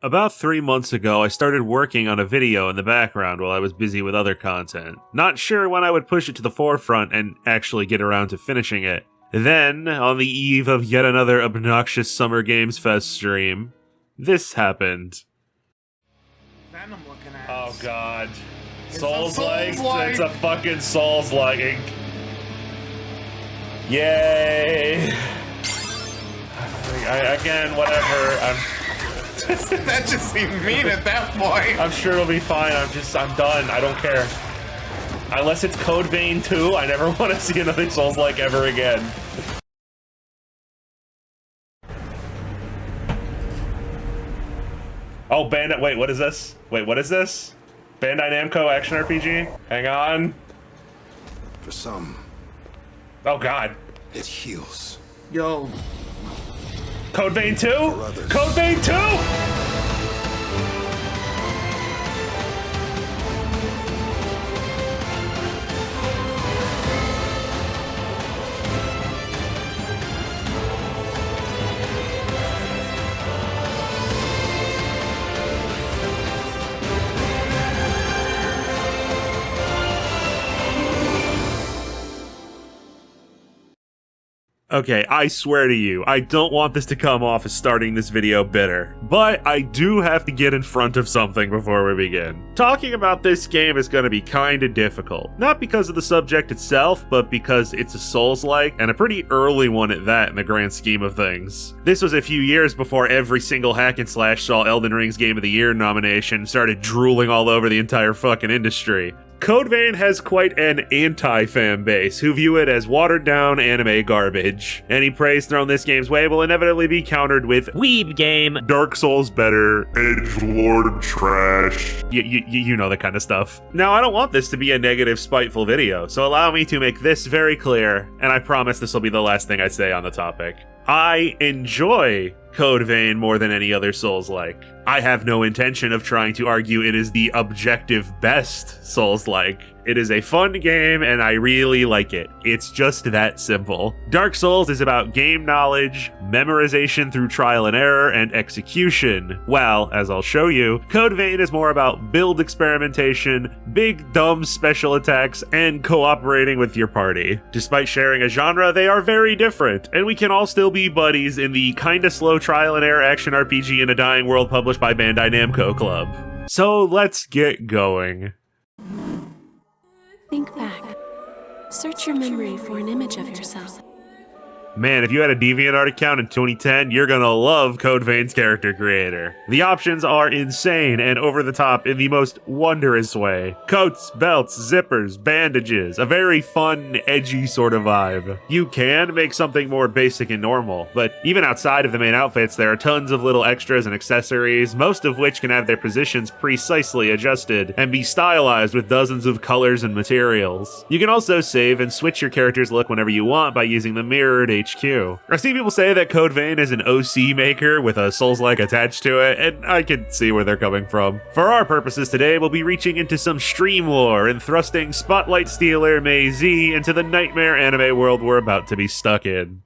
About 3 months ago, I started working on a video in the background while I was busy with other content. Not sure when I would push it to the forefront and actually get around to finishing it. Then, on the eve of yet another obnoxious Summer Games Fest stream, this happened. Venom looking at Oh god. It's Souls-like? a Souls-like. It's a fucking Souls-like. Yay! Again, whatever. That just seemed mean at that point. I'm sure it'll be fine. I'm done. I don't care. Unless it's Code Vein 2, I never want to see another Souls-like ever again. Oh, Bandai. Wait, what is this? Wait, what is this? Bandai Namco action RPG? Hang on. For some, Oh god. it heals. Yo, Code Vein 2? others. Code Vein 2? Okay, I swear to you, I don't want this to come off as starting this video bitter, but I do have to get in front of something before we begin. Talking about this game is gonna be kinda difficult. Not because of the subject itself, but because it's a Souls-like, and a pretty early one at that in the grand scheme of things. This was a few years before every single hack and slash saw Elden Ring's Game of the Year nomination and started drooling all over the entire fucking industry. Code Vein has quite an anti-fan base who view it as watered-down anime garbage. Any praise thrown this game's way will inevitably be countered with Weeb game, Dark Souls better, edgelord trash. You know the kind of stuff. Now, I don't want this to be a negative, spiteful video, so allow me to make this very clear, and I promise this will be the last thing I say on the topic. I enjoy Code Vein more than any other Souls-like. I have no intention of trying to argue it is the objective best Souls-like. It is a fun game and I really like it. It's just that simple. Dark Souls is about game knowledge, memorization through trial and error, and execution. While, as I'll show you, Code Vein is more about build experimentation, big dumb special attacks, and cooperating with your party. Despite sharing a genre, they are very different, and we can all still be buddies in the kinda slow trial and error action RPG in a dying world published by Bandai Namco Club. So let's get going. Think back. Search your memory for an image of yourself. Man, if you had a DeviantArt account in 2010, you're gonna love Code Vein's character creator. The options are insane and over the top in the most wondrous way. Coats, belts, zippers, bandages, a very fun, edgy sort of vibe. You can make something more basic and normal, but even outside of the main outfits, there are tons of little extras and accessories, most of which can have their positions precisely adjusted and be stylized with dozens of colors and materials. You can also save and switch your character's look whenever you want by using the mirrored HQ. I've seen people say that Code Vein is an OC maker with a Souls-like attached to it, and I can see where they're coming from. For our purposes today, we'll be reaching into some stream lore and thrusting Spotlight Stealer Mei Z into the nightmare anime world we're about to be stuck in.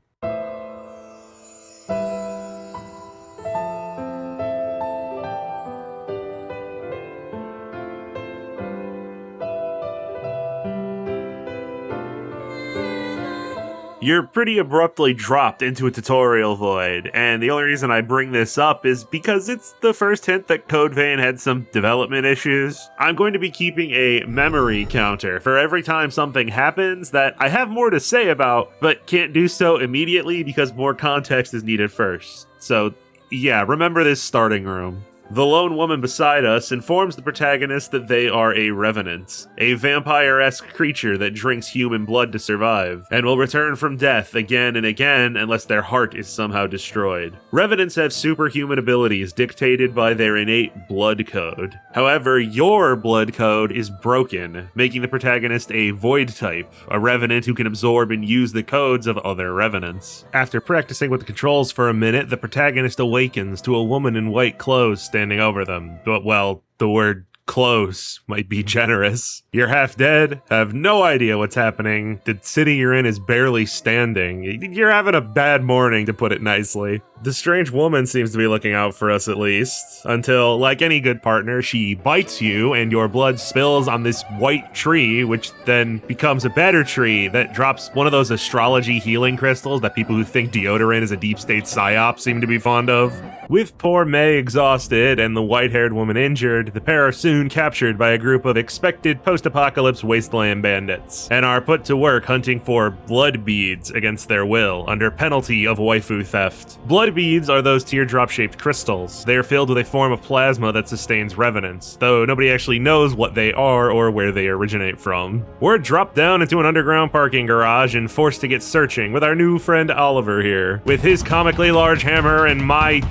You're pretty abruptly dropped into a tutorial void, and the only reason I bring this up is because it's the first hint that Code Vein had some development issues. I'm going to be keeping a memory counter for every time something happens that I have more to say about, but can't do so immediately because more context is needed first. So yeah, remember this starting room. The lone woman beside us informs the protagonist that they are a revenant, a vampire-esque creature that drinks human blood to survive, and will return from death again and again unless their heart is somehow destroyed. Revenants have superhuman abilities dictated by their innate blood code. However, your blood code is broken, making the protagonist a void type, a revenant who can absorb and use the codes of other revenants. After practicing with the controls for a minute, the protagonist awakens to a woman in white clothes standing over them. Well, the word close might be generous. You're half dead, have no idea what's happening, the city you're in is barely standing. You're having a bad morning, to put it nicely. The strange woman seems to be looking out for us at least, until, like any good partner, she bites you and your blood spills on this white tree, which then becomes a better tree that drops one of those astrology healing crystals that people who think deodorant is a deep state psyop seem to be fond of. With poor May exhausted and the white-haired woman injured, the pair are soon captured by a group of expected post-apocalypse wasteland bandits, and are put to work hunting for blood beads against their will, under penalty of waifu theft. Blood beads are those teardrop-shaped crystals. They are filled with a form of plasma that sustains revenants, though nobody actually knows what they are or where they originate from. We're dropped down into an underground parking garage and forced to get searching with our new friend Oliver here. With his comically large hammer and my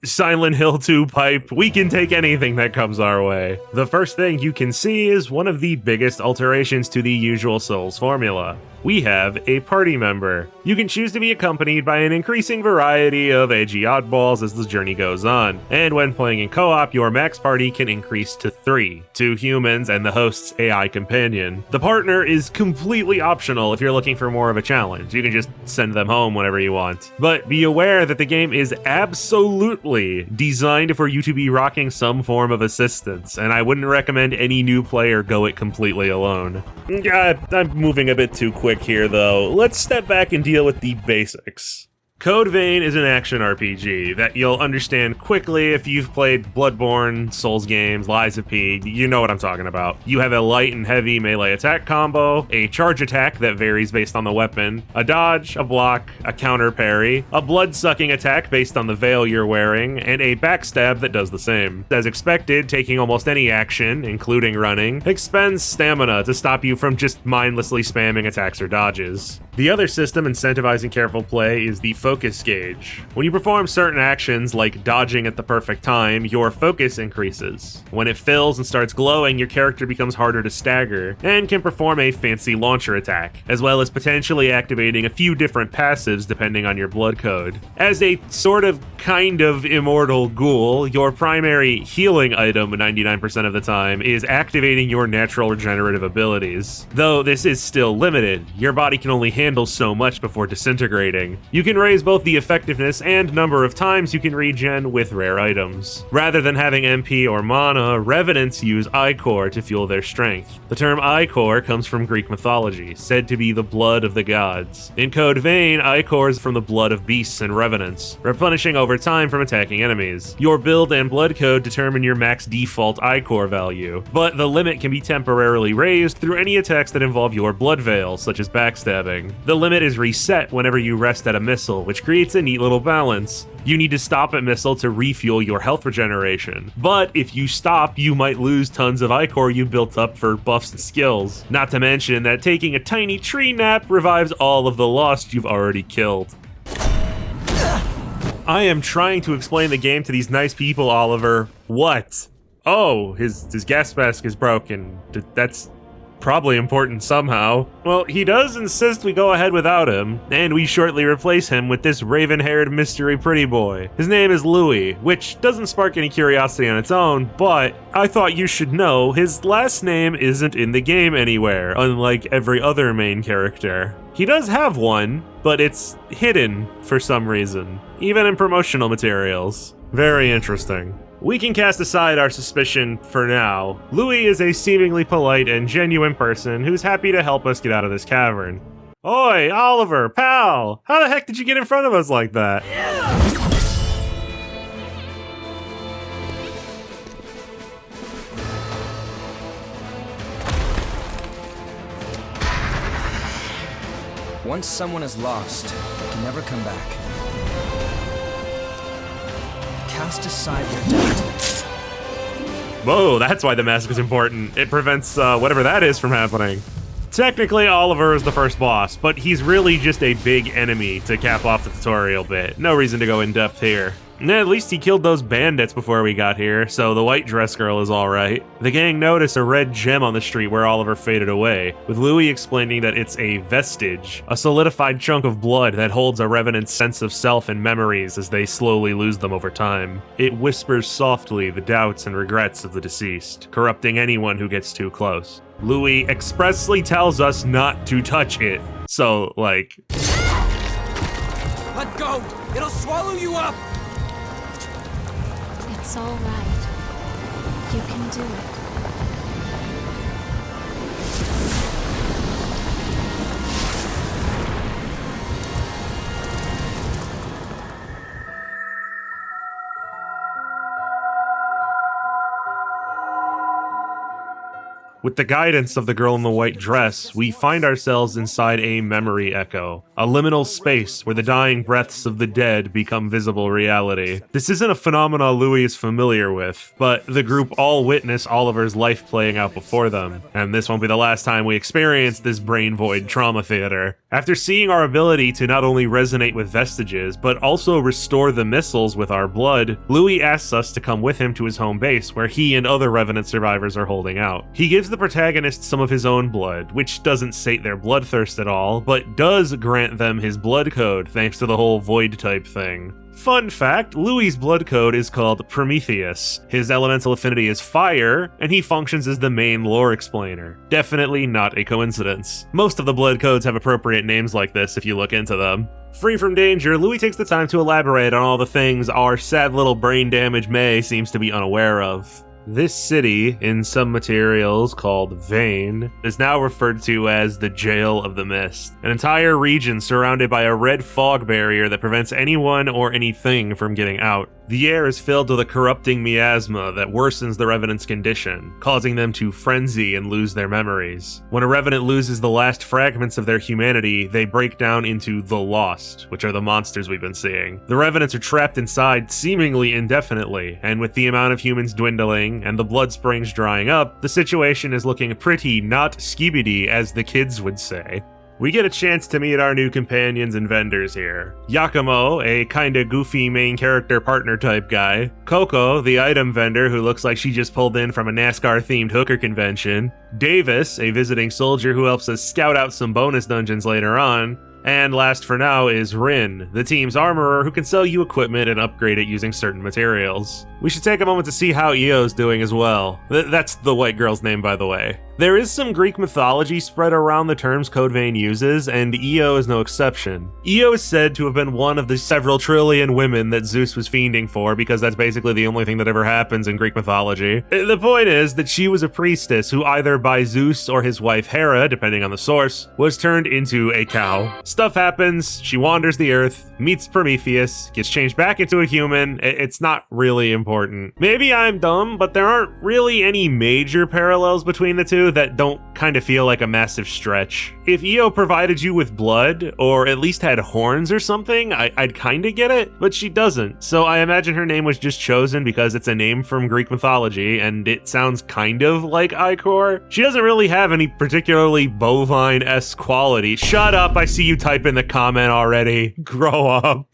Silent Hill 2 pipe, we can take anything that comes our way. The first thing you can see is one of the biggest alterations to the usual Souls formula. We have a party member. You can choose to be accompanied by an increasing variety of edgy oddballs as the journey goes on, and when playing in co-op, your max party can increase to 3, 2 humans and the host's AI companion. The partner is completely optional if you're looking for more of a challenge. You can just send them home whenever you want. But be aware that the game is absolutely designed for you to be rocking some form of assistance, and I wouldn't recommend any new player go it completely alone. I'm moving a bit too quick here though. Let's step back and deal with the basics. Code Vein is an action RPG that you'll understand quickly if you've played Bloodborne, Souls games, Lies of P, you know what I'm talking about. You have a light and heavy melee attack combo, a charge attack that varies based on the weapon, a dodge, a block, a counter parry, a blood-sucking attack based on the veil you're wearing, and a backstab that does the same. As expected, taking almost any action, including running, expends stamina to stop you from just mindlessly spamming attacks or dodges. The other system incentivizing careful play is the focus gauge. When you perform certain actions like dodging at the perfect time, your focus increases. When it fills and starts glowing, your character becomes harder to stagger and can perform a fancy launcher attack, as well as potentially activating a few different passives depending on your blood code. As a sort of kind of immortal ghoul, your primary healing item 99% of the time is activating your natural regenerative abilities. Though this is still limited, your body can only handle so much before disintegrating. You can raise both the effectiveness and number of times you can regen with rare items. Rather than having MP or mana, Revenants use Ichor to fuel their strength. The term Ichor comes from Greek mythology, said to be the blood of the gods. In Code Vein, Ichor is from the blood of beasts and Revenants, replenishing over time from attacking enemies. Your build and blood code determine your max default Ichor value, but the limit can be temporarily raised through any attacks that involve your blood veil, such as backstabbing. The limit is reset whenever you rest at a missile, which creates a neat little balance. You need to stop at missile to refuel your health regeneration, but if you stop, you might lose tons of Ichor you built up for buffs and skills. Not to mention that taking a tiny tree nap revives all of the lost you've already killed. I am trying to explain the game to these nice people, Oliver. What? Oh, his gas mask is broken. That's probably important somehow. Well, he does insist we go ahead without him, and we shortly replace him with this raven-haired mystery pretty boy. His name is Louis, which doesn't spark any curiosity on its own, but I thought you should know his last name isn't in the game anywhere, unlike every other main character. He does have one, but it's hidden for some reason, even in promotional materials. Very interesting. We can cast aside our suspicion for now. Louis is a seemingly polite and genuine person who's happy to help us get out of this cavern. Oi, Oliver, pal! How the heck did you get in front of us like that? Once someone is lost, they can never come back. Cast aside your doubt. Whoa, that's why the mask is important. It prevents whatever that is from happening. Technically, Oliver is the first boss, but he's really just a big enemy to cap off the tutorial bit. No reason to go in depth here. At least he killed those bandits before we got here, so the white dress girl is alright. The gang notice a red gem on the street where Oliver faded away, with Louis explaining that it's a vestige, a solidified chunk of blood that holds a revenant's sense of self and memories as they slowly lose them over time. It whispers softly the doubts and regrets of the deceased, corrupting anyone who gets too close. Louis expressly tells us not to touch it, so, like... Let go! It'll swallow you up! It's all right. You can do it. With the guidance of the girl in the white dress, we find ourselves inside a memory echo, a liminal space where the dying breaths of the dead become visible reality. This isn't a phenomena Louis is familiar with, but the group all witness Oliver's life playing out before them, and this won't be the last time we experience this brain void trauma theater. After seeing our ability to not only resonate with vestiges, but also restore the missiles with our blood, Louis asks us to come with him to his home base where he and other Revenant survivors are holding out. He gives the protagonist some of his own blood, which doesn't sate their bloodthirst at all, but does grant them his blood code thanks to the whole void type thing. Fun fact, Louis' blood code is called Prometheus. His elemental affinity is fire, and he functions as the main lore explainer. Definitely not a coincidence. Most of the blood codes have appropriate names like this if you look into them. Free from danger, Louis takes the time to elaborate on all the things our sad little brain damaged May seems to be unaware of. This city, in some materials called Vane, is now referred to as the Jail of the Mist, an entire region surrounded by a red fog barrier that prevents anyone or anything from getting out. The air is filled with a corrupting miasma that worsens the Revenant's condition, causing them to frenzy and lose their memories. When a Revenant loses the last fragments of their humanity, they break down into the Lost, which are the monsters we've been seeing. The Revenants are trapped inside seemingly indefinitely, and with the amount of humans dwindling and the blood springs drying up, the situation is looking pretty not skibidi, as the kids would say. We get a chance to meet our new companions and vendors here. Yakumo, a kinda goofy main character partner type guy. Coco, the item vendor who looks like she just pulled in from a NASCAR-themed hooker convention. Davis, a visiting soldier who helps us scout out some bonus dungeons later on. And last for now is Rin, the team's armorer who can sell you equipment and upgrade it using certain materials. We should take a moment to see how Io's doing as well. That's the white girl's name, by the way. There is some Greek mythology spread around the terms Code Vein uses, and Io is no exception. Io is said to have been one of the several trillion women that Zeus was fiending for, because that's basically the only thing that ever happens in Greek mythology. The point is that she was a priestess who either by Zeus or his wife Hera, depending on the source, was turned into a cow. Stuff happens, she wanders the earth, meets Prometheus, gets changed back into a human. It's not really important. Maybe I'm dumb, but there aren't really any major parallels between the two that don't kind of feel like a massive stretch. If Io provided you with blood, or at least had horns or something, I'd kind of get it, but she doesn't, so I imagine her name was just chosen because it's a name from Greek mythology, and it sounds kind of like Icor. She doesn't really have any particularly bovine-esque quality. Shut up, I see you type in the comment already. Grow up.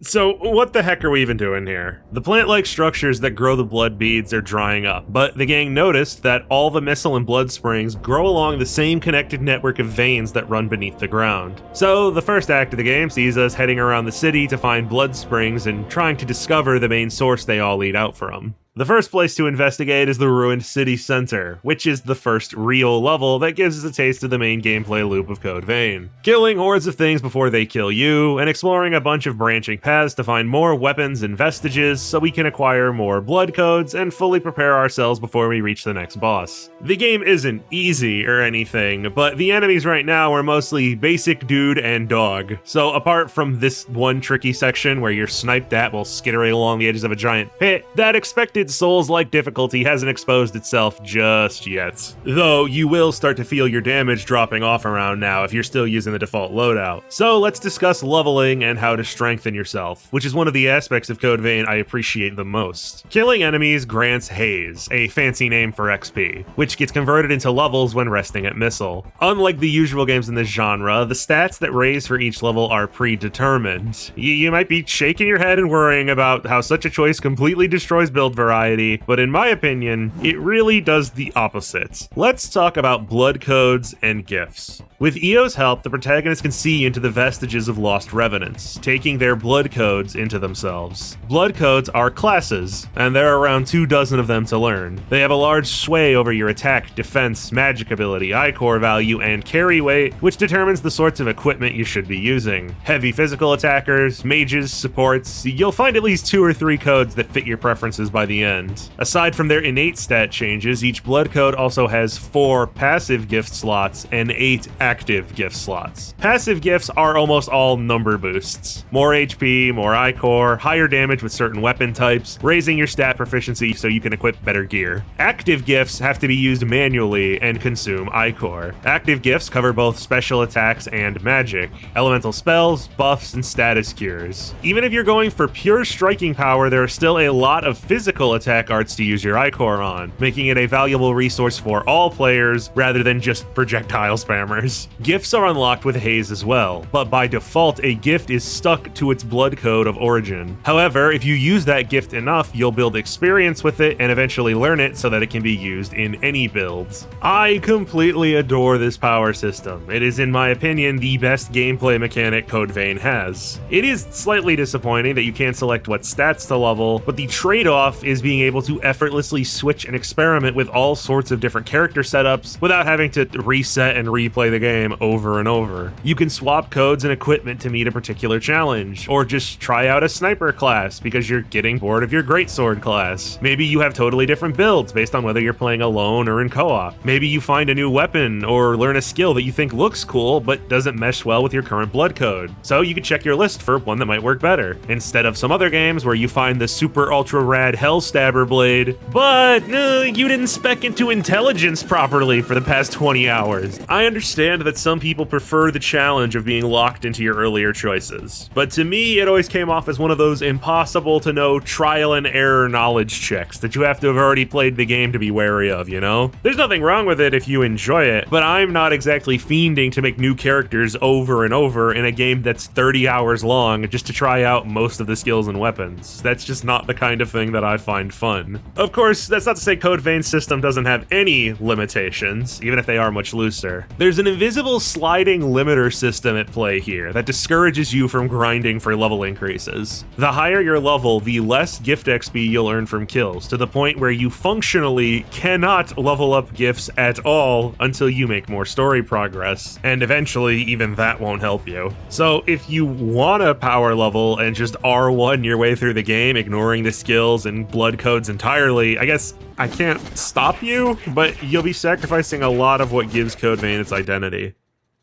So, what the heck are we even doing here? The plant-like structures that grow the blood beads are drying up, but the gang noticed that all the missile and blood springs grow along the same connected network of veins that run beneath the ground. So, the first act of the game sees us heading around the city to find blood springs and trying to discover the main source they all lead out from. The first place to investigate is the ruined city center, which is the first real level that gives us a taste of the main gameplay loop of Code Vein. Killing hordes of things before they kill you, and exploring a bunch of branching paths to find more weapons and vestiges so we can acquire more blood codes and fully prepare ourselves before we reach the next boss. The game isn't easy or anything, but the enemies right now are mostly basic dude and dog. So apart from this one tricky section where you're sniped at while skittering along the edges of a giant pit, that expected Granted, Souls-like difficulty hasn't exposed itself just yet, though you will start to feel your damage dropping off around now if you're still using the default loadout. So let's discuss leveling and how to strengthen yourself, which is one of the aspects of Code Vein I appreciate the most. Killing enemies grants haze, a fancy name for XP, which gets converted into levels when resting at missile. Unlike the usual games in this genre, the stats that raise for each level are predetermined. You might be shaking your head and worrying about how such a choice completely destroys build variety, but in my opinion, it really does the opposite. Let's talk about blood codes and gifts. With Io's help, the protagonist can see into the vestiges of lost revenants, taking their blood codes into themselves. Blood codes are classes, and there are around 24 of them to learn. They have a large sway over your attack, defense, magic ability, I-core value, and carry weight, which determines the sorts of equipment you should be using. Heavy physical attackers, mages, supports, you'll find at least 2 or 3 codes that fit your preferences by the end. Aside from their innate stat changes, each blood code also has 4 passive gift slots and 8 active gift slots. Passive gifts are almost all number boosts. More HP, more I-core, higher damage with certain weapon types, raising your stat proficiency so you can equip better gear. Active gifts have to be used manually and consume I-core. Active gifts cover both special attacks and magic, elemental spells, buffs, and status cures. Even if you're going for pure striking power, there are still a lot of physical attack arts to use your I-core on, making it a valuable resource for all players rather than just projectile spammers. Gifts are unlocked with haze as well, but by default a gift is stuck to its blood code of origin. However, if you use that gift enough, you'll build experience with it and eventually learn it so that it can be used in any builds. I completely adore this power system. It is, in my opinion, the best gameplay mechanic Code Vein has. It is slightly disappointing that you can't select what stats to level, but the trade-off is being able to effortlessly switch and experiment with all sorts of different character setups without having to reset and replay the game over and over. You can swap codes and equipment to meet a particular challenge, or just try out a sniper class because you're getting bored of your greatsword class. Maybe you have totally different builds based on whether you're playing alone or in co-op. Maybe you find a new weapon or learn a skill that you think looks cool but doesn't mesh well with your current blood code. So you can check your list for one that might work better, instead of some other games where you find the super ultra rad Hellstabber blade, but you didn't spec into intelligence properly for the past 20 hours. I understand that some people prefer the challenge of being locked into your earlier choices, but to me it always came off as one of those impossible to know trial and error knowledge checks that you have to have already played the game to be wary of, you know? There's nothing wrong with it if you enjoy it, but I'm not exactly fiending to make new characters over and over in a game that's 30 hours long just to try out most of the skills and weapons. That's just not the kind of thing that I find fun. Of course, that's not to say Code Vein's system doesn't have any limitations, even if they are much looser. There's an invisible sliding limiter system at play here that discourages you from grinding for level increases. The higher your level, the less gift XP you'll earn from kills, to the point where you functionally cannot level up gifts at all until you make more story progress, and eventually even that won't help you. So if you want to power level and just R1 your way through the game, ignoring the skills and blood codes entirely, I guess I can't stop you, but you'll be sacrificing a lot of what gives Code Vein its identity.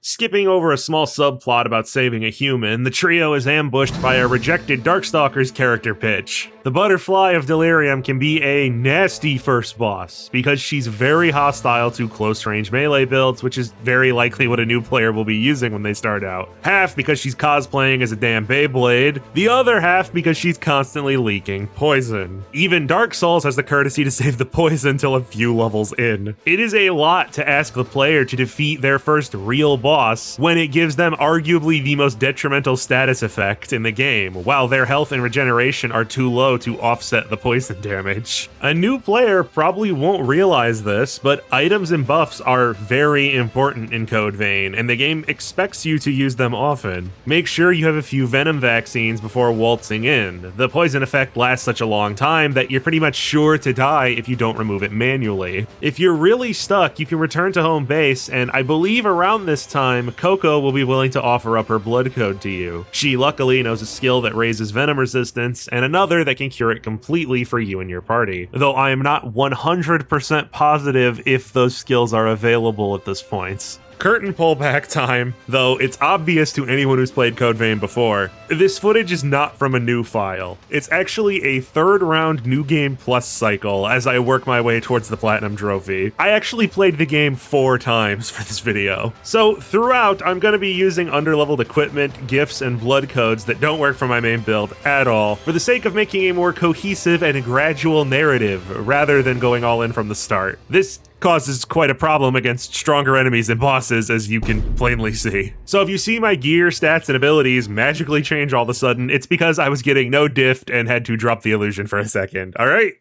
Skipping over a small subplot about saving a human, the trio is ambushed by a rejected Darkstalker's character pitch. The Butterfly of Delirium can be a nasty first boss, because she's very hostile to close-range melee builds, which is very likely what a new player will be using when they start out. Half because she's cosplaying as a damn Beyblade, the other half because she's constantly leaking poison. Even Dark Souls has the courtesy to save the poison till a few levels in. It is a lot to ask the player to defeat their first real boss when it gives them arguably the most detrimental status effect in the game, while their health and regeneration are too low to offset the poison damage. A new player probably won't realize this, but items and buffs are very important in Code Vein, and the game expects you to use them often. Make sure you have a few venom vaccines before waltzing in. The poison effect lasts such a long time that you're pretty much sure to die if you don't remove it manually. If you're really stuck, you can return to home base, and I believe around this time, Coco will be willing to offer up her blood code to you. She luckily knows a skill that raises venom resistance, and another that can cure it completely for you and your party, though I am not 100% positive if those skills are available at this point. Curtain pullback time, though it's obvious to anyone who's played Code Vein before, this footage is not from a new file. It's actually a third round New Game Plus cycle as I work my way towards the Platinum Trophy. I actually played the game 4 times for this video. So throughout, I'm going to be using underleveled equipment, gifts, and blood codes that don't work for my main build at all, for the sake of making a more cohesive and gradual narrative, rather than going all in from the start. This causes quite a problem against stronger enemies and bosses, as you can plainly see. So if you see my gear, stats, and abilities magically change all of a sudden, it's because I was getting no diffed and had to drop the illusion for a second, alright?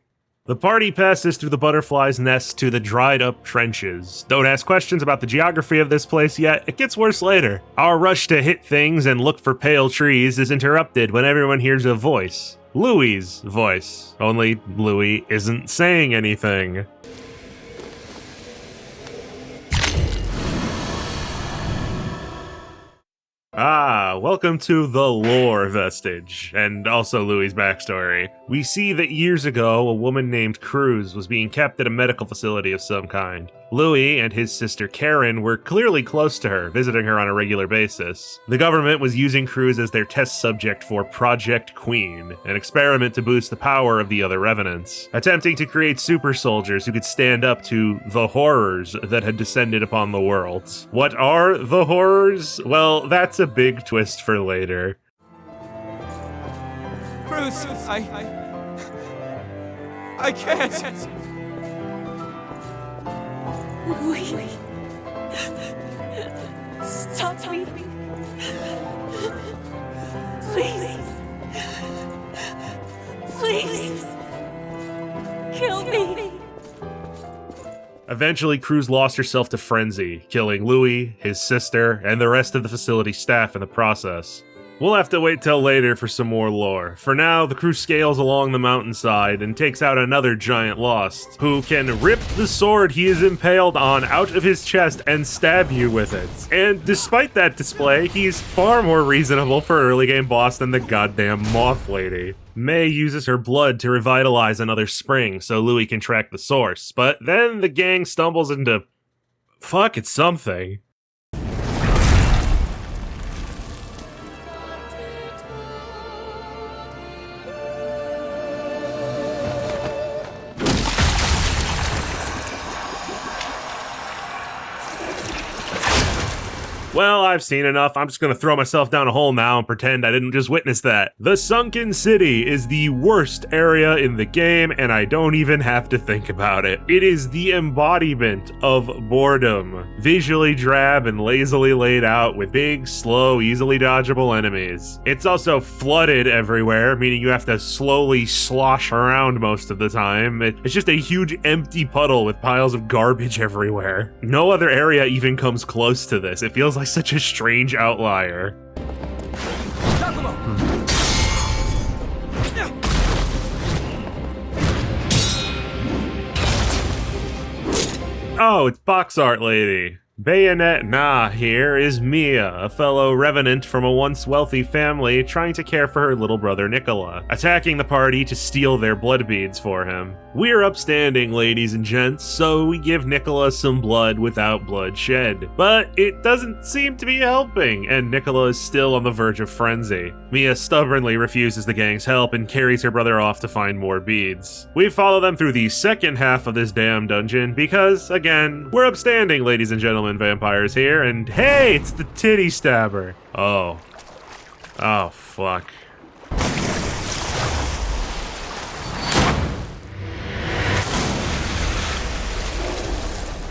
The party passes through the butterfly's nest to the dried up trenches. Don't ask questions about the geography of this place yet, it gets worse later. Our rush to hit things and look for pale trees is interrupted when everyone hears a voice. Louis's voice. Only Louis isn't saying anything. Ah, welcome to the lore vestige, and also Louis's backstory. We see that years ago, a woman named Cruz was being kept at a medical facility of some kind. Louis and his sister Karen were clearly close to her, visiting her on a regular basis. The government was using Cruz as their test subject for Project Queen, an experiment to boost the power of the other revenants, attempting to create super soldiers who could stand up to the horrors that had descended upon the world. What are the horrors? Well, that's a big twist for later. Bruce, I can't. Louis. Stop me. Please. Please. Kill me. Eventually, Cruz lost herself to frenzy, killing Louis, his sister, and the rest of the facility staff in the process. We'll have to wait till later for some more lore. For now, the crew scales along the mountainside and takes out another giant Lost, who can rip the sword he is impaled on out of his chest and stab you with it. And despite that display, he's far more reasonable for an early game boss than the goddamn Moth Lady. May uses her blood to revitalize another spring so Louis can track the source, but then the gang stumbles into... fuck, it's something. Well, I've seen enough. I'm just gonna throw myself down a hole now and pretend I didn't just witness that. The Sunken City is the worst area in the game, and I don't even have to think about it. It is the embodiment of boredom. Visually drab and lazily laid out with big, slow, easily dodgeable enemies. It's also flooded everywhere, meaning you have to slowly slosh around most of the time. It's just a huge empty puddle with piles of garbage everywhere. No other area even comes close to this. It feels like such a strange outlier. Oh, it's Box Art Lady. Bayonet Nah here is Mia, a fellow revenant from a once wealthy family trying to care for her little brother Nicola, attacking the party to steal their blood beads for him. We're upstanding, ladies and gents, so we give Nicola some blood without bloodshed. But it doesn't seem to be helping, and Nicola is still on the verge of frenzy. Mia stubbornly refuses the gang's help and carries her brother off to find more beads. We follow them through the second half of this damn dungeon because, again, we're upstanding, ladies and gentlemen. Vampires here, and hey, it's the titty stabber. Oh, fuck.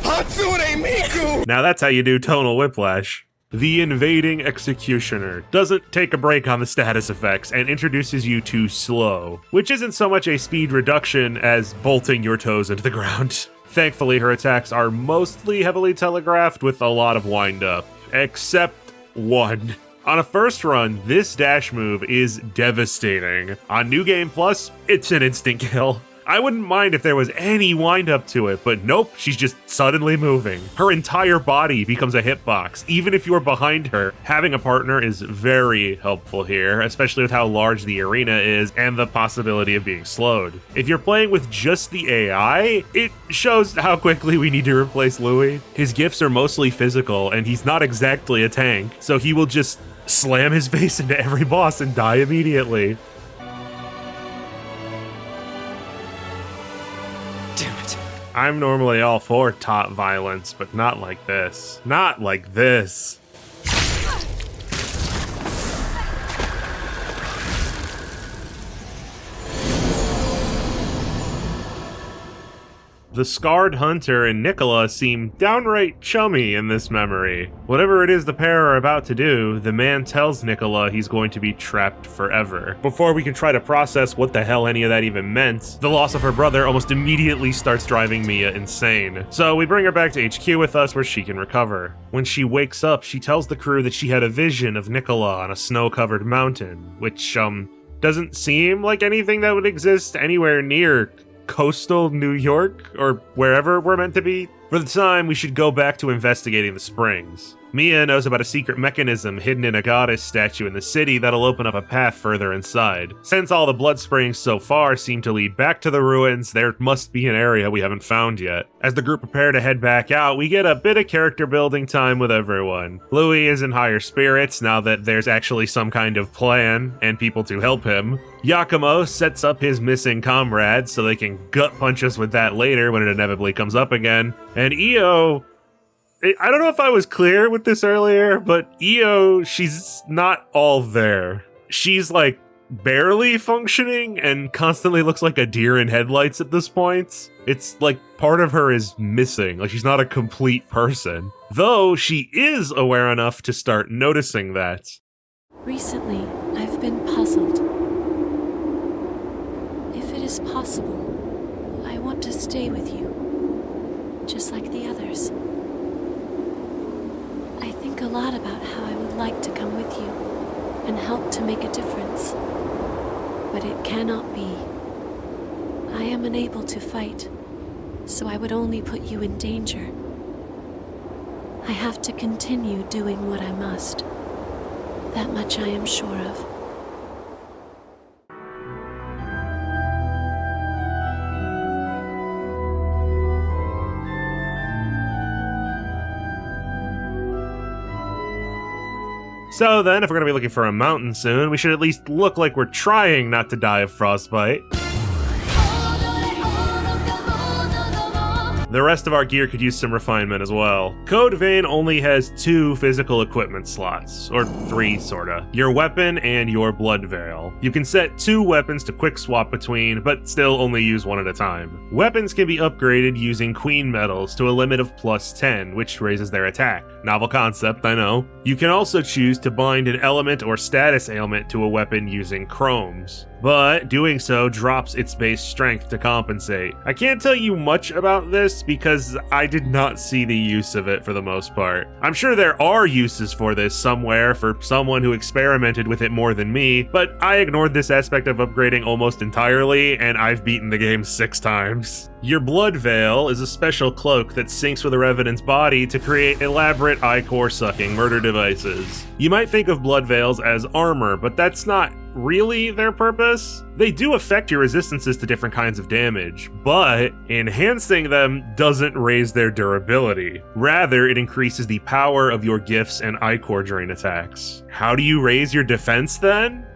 Hatsune Miku! Now that's how you do tonal whiplash. The Invading Executioner doesn't take a break on the status effects and introduces you to Slow, which isn't so much a speed reduction as bolting your toes into the ground. Thankfully, her attacks are mostly heavily telegraphed with a lot of wind-up, except one. On a first run, this dash move is devastating. On New Game Plus, it's an instant kill. I wouldn't mind if there was any wind up to it, but nope, she's just suddenly moving. Her entire body becomes a hitbox. Even if you're behind her, having a partner is very helpful here, especially with how large the arena is and the possibility of being slowed. If you're playing with just the AI, it shows how quickly we need to replace Louis. His gifts are mostly physical, and he's not exactly a tank, so he will just slam his face into every boss and die immediately. Damn it. I'm normally all for top violence, but not like this. Not like this. The scarred hunter and Nicola seem downright chummy in this memory. Whatever it is the pair are about to do, the man tells Nicola he's going to be trapped forever. Before we can try to process what the hell any of that even meant, the loss of her brother almost immediately starts driving Mia insane. So we bring her back to HQ with us where she can recover. When she wakes up, she tells the crew that she had a vision of Nicola on a snow-covered mountain, which, doesn't seem like anything that would exist anywhere near coastal New York, or wherever we're meant to be. For the time, we should go back to investigating the springs. Mia knows about a secret mechanism hidden in a goddess statue in the city that'll open up a path further inside. Since all the blood springs so far seem to lead back to the ruins, there must be an area we haven't found yet. As the group prepare to head back out, we get a bit of character building time with everyone. Louis is in higher spirits now that there's actually some kind of plan and people to help him. Yakumo sets up his missing comrades so they can gut punch us with that later when it inevitably comes up again. And Io, I don't know if I was clear with this earlier, but Io, she's not all there. She's like barely functioning and constantly looks like a deer in headlights at this point. It's like part of her is missing, like she's not a complete person. Though she is aware enough to start noticing that. Recently, I've been puzzled. If it is possible, I want to stay with you, just like the others. I think a lot about how I would like to come with you and help to make a difference. But it cannot be. I am unable to fight, so I would only put you in danger. I have to continue doing what I must. That much I am sure of. So then, if we're gonna be looking for a mountain soon, we should at least look like we're trying not to die of frostbite. The rest of our gear could use some refinement as well. Code Vein only has 2 physical equipment slots, or 3 sorta. Your weapon and your blood veil. You can set 2 weapons to quick swap between, but still only use 1 at a time. Weapons can be upgraded using queen medals to a limit of +10, which raises their attack. Novel concept, I know. You can also choose to bind an element or status ailment to a weapon using chromes, but doing so drops its base strength to compensate. I can't tell you much about this because I did not see the use of it for the most part. I'm sure there are uses for this somewhere for someone who experimented with it more than me, but I ignored this aspect of upgrading almost entirely, and I've beaten the game 6 times. Your blood veil is a special cloak that syncs with a Revenant's body to create elaborate eye-core sucking murder devices. You might think of blood veils as armor, but that's not really their purpose. They do affect your resistances to different kinds of damage, but enhancing them doesn't raise their durability. Rather, it increases the power of your gifts and eye-core drain attacks. How do you raise your defense then?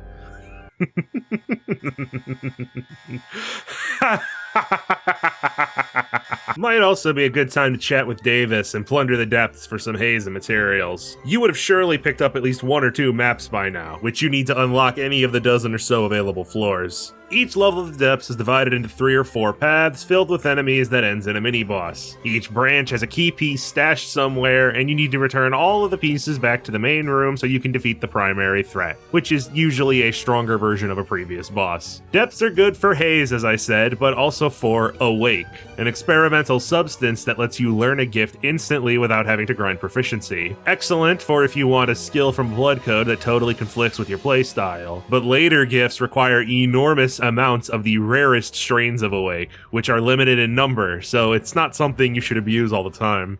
Might also be a good time to chat with Davis and plunder the depths for some haze and materials. You would have surely picked up at least 1 or 2 maps by now, which you need to unlock any of the dozen or so available floors. Each level of the depths is divided into 3 or 4 paths filled with enemies that ends in a mini-boss. Each branch has a key piece stashed somewhere, and you need to return all of the pieces back to the main room so you can defeat the primary threat, which is usually a stronger version of a previous boss. Depths are good for haze, as I said, but also for Awake, an experimental substance that lets you learn a gift instantly without having to grind proficiency. Excellent for if you want a skill from Blood Code that totally conflicts with your playstyle, but later gifts require enormous copious amounts of the rarest strains of Awake, which are limited in number, so it's not something you should abuse all the time.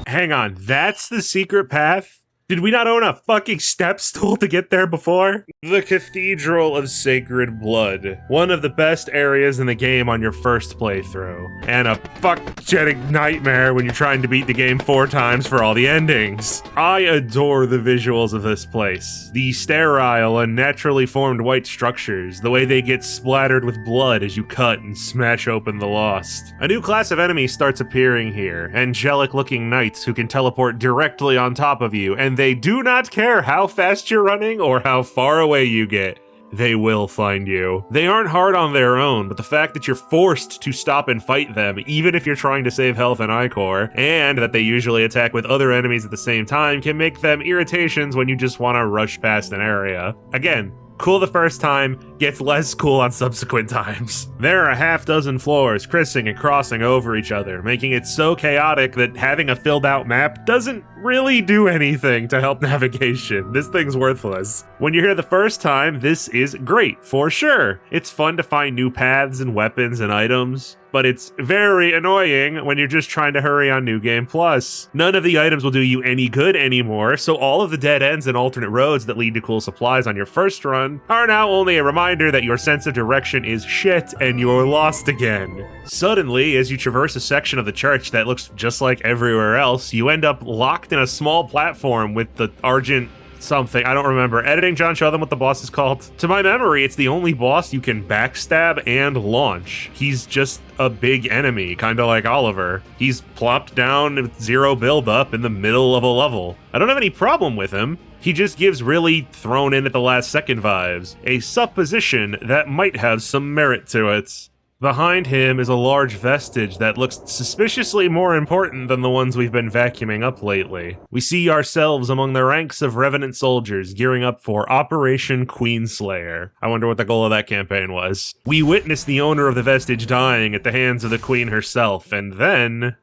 Hang on, that's the secret path? Did we not own a fucking step stool to get there before? The Cathedral of Sacred Blood. One of the best areas in the game on your first playthrough. And a fuck-jetting nightmare when you're trying to beat the game 4 times for all the endings. I adore the visuals of this place. The sterile and naturally formed white structures, the way they get splattered with blood as you cut and smash open the Lost. A new class of enemies starts appearing here, angelic-looking knights who can teleport directly on top of you, and they do not care how fast you're running or how far away you get. They will find you. They aren't hard on their own, but the fact that you're forced to stop and fight them, even if you're trying to save health and Ichor, and that they usually attack with other enemies at the same time, can make them irritations when you just want to rush past an area. Again, cool the first time, gets less cool on subsequent times. There are a half dozen floors crissing and crossing over each other, making it so chaotic that having a filled out map doesn't really do anything to help navigation. This thing's worthless. When you're here the first time, this is great, for sure. It's fun to find new paths and weapons and items, but it's very annoying when you're just trying to hurry on New Game Plus. None of the items will do you any good anymore, so all of the dead ends and alternate roads that lead to cool supplies on your first run are now only a reminder that your sense of direction is shit and you're lost again. Suddenly, as you traverse a section of the church that looks just like everywhere else, you end up locked in a small platform with the Argent something, I don't remember. Editing John, show them what the boss is called. To my memory, it's the only boss you can backstab and launch. He's just a big enemy, kinda like Oliver. He's plopped down with 0 build-up in the middle of a level. I don't have any problem with him. He just gives really thrown in at the last second vibes, a supposition that might have some merit to it. Behind him is a large vestige that looks suspiciously more important than the ones we've been vacuuming up lately. We see ourselves among the ranks of Revenant soldiers gearing up for Operation Queenslayer. I wonder what the goal of that campaign was. We witness the owner of the vestige dying at the hands of the queen herself, and then...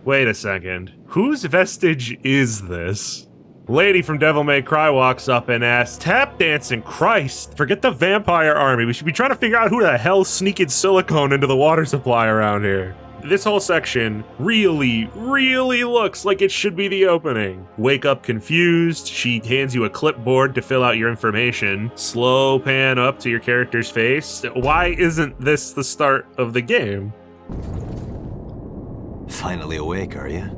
Wait a second. Whose vestige is this? Lady from Devil May Cry walks up and asks, "Tap dancing, Christ! Forget the vampire army. We should be trying to figure out who the hell sneaked silicone into the water supply around here." This whole section really looks like it should be the opening. Wake up confused, she hands you a clipboard to fill out your information. Slow pan up to your character's face. Why isn't this the start of the game? Finally awake, are you?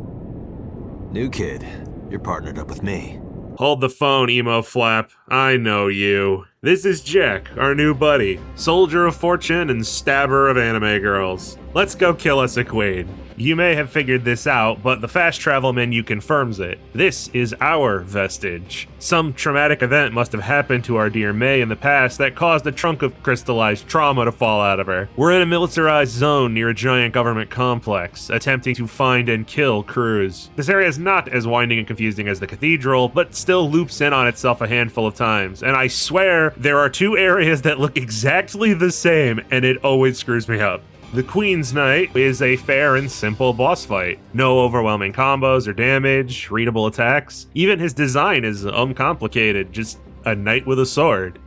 New kid. You're partnered up with me. Hold the phone, emo flap. I know you. This is Jack, our new buddy. Soldier of fortune and stabber of anime girls. Let's go kill us a queen. You may have figured this out, but the fast travel menu confirms it. This is our vestige. Some traumatic event must have happened to our dear May in the past that caused a trunk of crystallized trauma to fall out of her. We're in a militarized zone near a giant government complex, attempting to find and kill crews. This area is not as winding and confusing as the cathedral, but still loops in on itself a handful of times, and I swear there are 2 areas that look exactly the same, and it always screws me up. The Queen's Knight is a fair and simple boss fight. No overwhelming combos or damage, readable attacks. Even his design is uncomplicated, just a knight with a sword.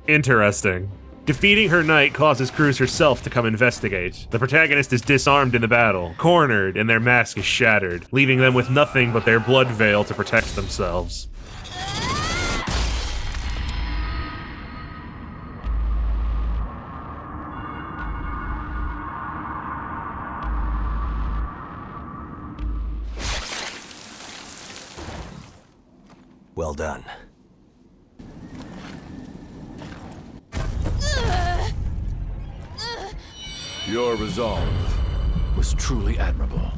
Interesting. Defeating her knight causes Cruz herself to come investigate. The protagonist is disarmed in the battle, cornered, and their mask is shattered, leaving them with nothing but their blood veil to protect themselves. Well done. Your resolve was truly admirable.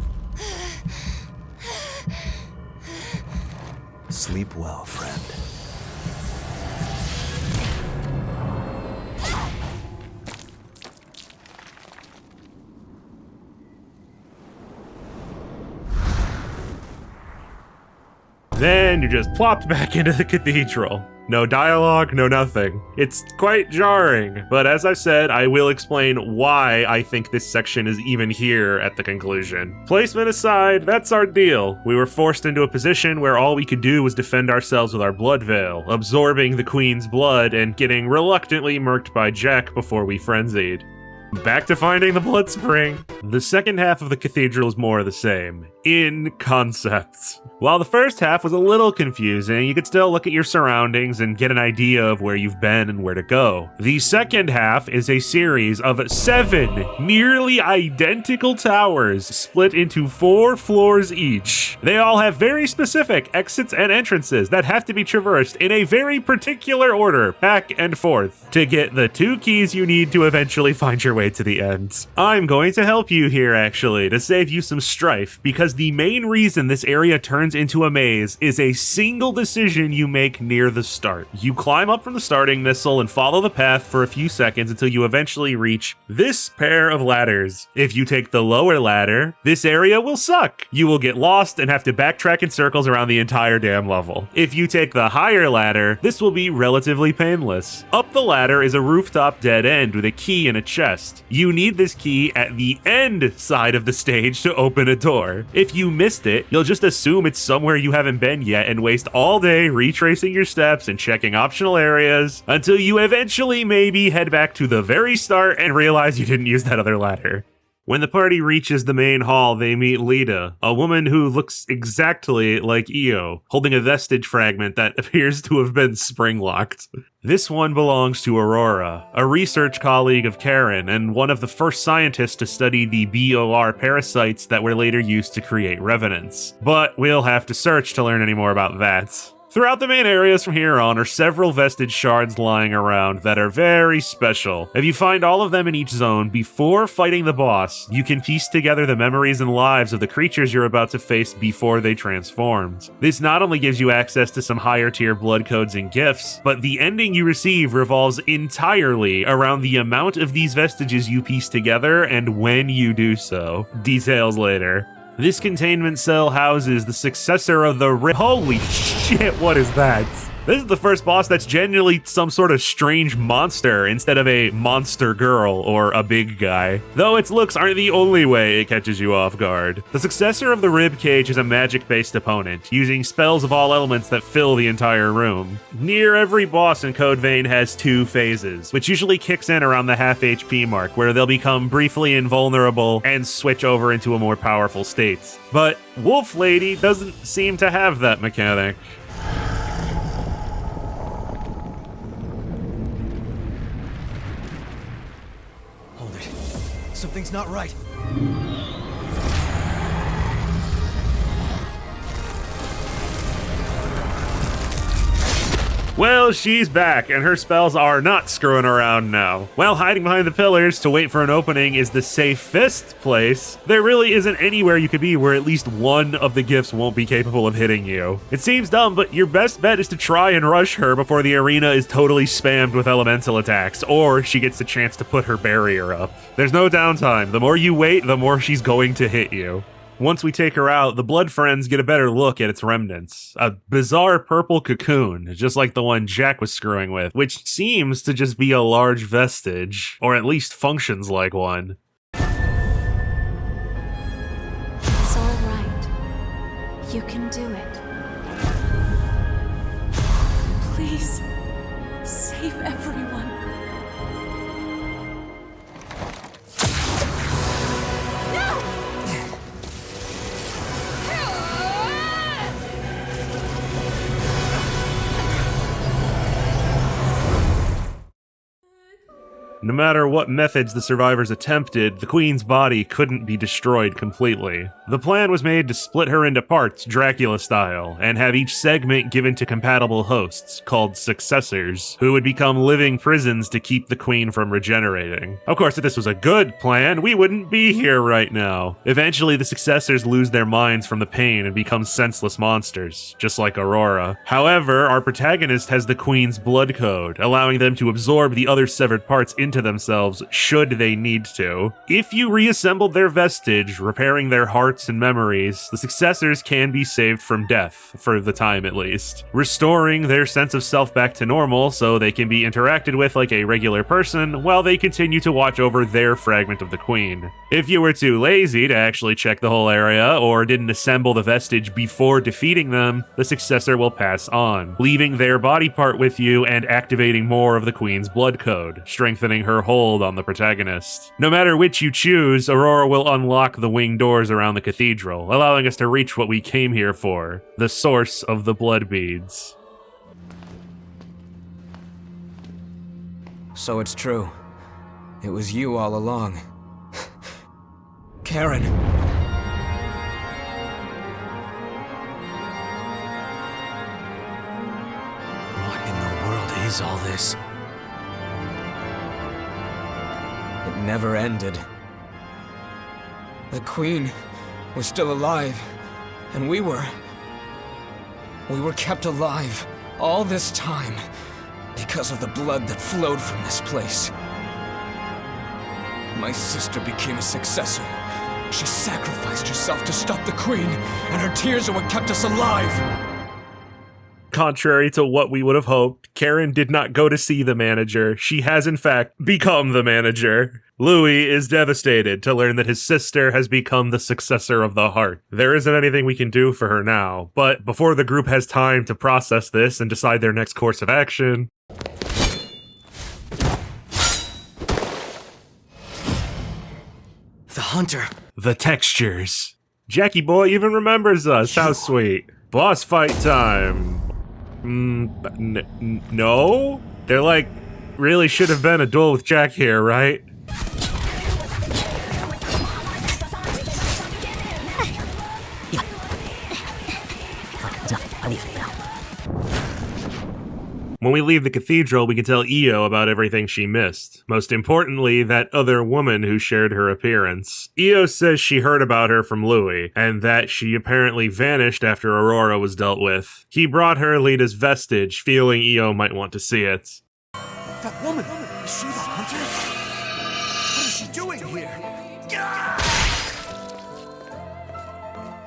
Sleep well, friend. Then you're just plopped back into the cathedral. No dialogue, no nothing. It's quite jarring, but as I've said, I will explain why I think this section is even here at the conclusion. Placement aside, that's our deal. We were forced into a position where all we could do was defend ourselves with our blood veil, absorbing the Queen's blood and getting reluctantly murked by Jack before we frenzied. Back to finding the blood spring. The second half of the cathedral is more of the same, in concept. While the first half was a little confusing, you could still look at your surroundings and get an idea of where you've been and where to go. The second half is a series of 7 nearly identical towers split into 4 floors each. They all have very specific exits and entrances that have to be traversed in a very particular order, back and forth, to get the 2 keys you need to eventually find your way to the end. I'm going to help you here actually, to save you some strife, because the main reason this area turns into a maze is a single decision you make near the start. You climb up from the starting missile and follow the path for a few seconds until you eventually reach this pair of ladders. If you take the lower ladder, this area will suck. You will get lost and have to backtrack in circles around the entire damn level. If you take the higher ladder, this will be relatively painless. Up the ladder is a rooftop dead end with a key in a chest. You need this key at the end side of the stage to open a door. If you missed it, you'll just assume it's somewhere you haven't been yet and waste all day retracing your steps and checking optional areas until you eventually maybe head back to the very start and realize you didn't use that other ladder. When the party reaches the main hall, they meet Lita, a woman who looks exactly like Io, holding a vestige fragment that appears to have been spring-locked. This one belongs to Aurora, a research colleague of Karen and one of the first scientists to study the BOR parasites that were later used to create revenants. But we'll have to search to learn any more about that. Throughout the main areas from here on are several vestige shards lying around that are very special. If you find all of them in each zone before fighting the boss, you can piece together the memories and lives of the creatures you're about to face before they transformed. This not only gives you access to some higher tier blood codes and gifts, but the ending you receive revolves entirely around the amount of these vestiges you piece together and when you do so. Details later. This containment cell houses the successor of the Holy shit, what is that? This is the first boss that's genuinely some sort of strange monster instead of a monster girl or a big guy. Though its looks aren't the only way it catches you off guard. The successor of the rib cage is a magic-based opponent, using spells of all elements that fill the entire room. Near every boss in Code Vein has 2 phases, which usually kicks in around the half HP mark, where they'll become briefly invulnerable and switch over into a more powerful state. But Wolf Lady doesn't seem to have that mechanic. Something's not right. Well, she's back, and her spells are not screwing around now. While hiding behind the pillars to wait for an opening is the safest place, there really isn't anywhere you could be where at least one of the gifts won't be capable of hitting you. It seems dumb, but your best bet is to try and rush her before the arena is totally spammed with elemental attacks, or she gets the chance to put her barrier up. There's no downtime. The more you wait, the more she's going to hit you. Once we take her out, the Blood Friends get a better look at its remnants. A bizarre purple cocoon, just like the one Jack was screwing with, which seems to just be a large vestige, or at least functions like one. It's all right. You can do it. Please, save everyone. No matter what methods the survivors attempted, the Queen's body couldn't be destroyed completely. The plan was made to split her into parts, Dracula style, and have each segment given to compatible hosts, called successors, who would become living prisons to keep the Queen from regenerating. Of course, if this was a good plan, we wouldn't be here right now. Eventually, the successors lose their minds from the pain and become senseless monsters, just like Aurora. However, our protagonist has the Queen's blood code, allowing them to absorb the other severed parts into to themselves should they need to. If you reassembled their vestige, repairing their hearts and memories, the successors can be saved from death, for the time at least, restoring their sense of self back to normal so they can be interacted with like a regular person while they continue to watch over their fragment of the queen. If you were too lazy to actually check the whole area or didn't assemble the vestige before defeating them, the successor will pass on, leaving their body part with you and activating more of the queen's blood code, strengthening her hold on the protagonist. No matter which you choose, Aurora will unlock the winged doors around the cathedral, allowing us to reach what we came here for, the source of the blood beads. So it's true. It was you all along. Karen. What in the world is all this? It never ended. The Queen was still alive, and we were kept alive all this time because of the blood that flowed from this place. My sister became a successor. She sacrificed herself to stop the Queen, and her tears are what kept us alive. Contrary to what we would have hoped, Karen did not go to see the manager. She has in fact become the manager. Louis is devastated to learn that his sister has become the successor of the heart. There isn't anything we can do for her now, but before the group has time to process this and decide their next course of action, The hunter. the textures. Jackie boy even remembers us. How sweet. Boss fight time. No? There like really should have been a duel with Jack here, right? When we leave the cathedral, we can tell Io about everything she missed. Most importantly, that other woman who shared her appearance. Io says she heard about her from Louis, and that she apparently vanished after Aurora was dealt with. He brought her Lita's vestige, feeling Io might want to see it. That woman! Is she the hunter? What is she doing here?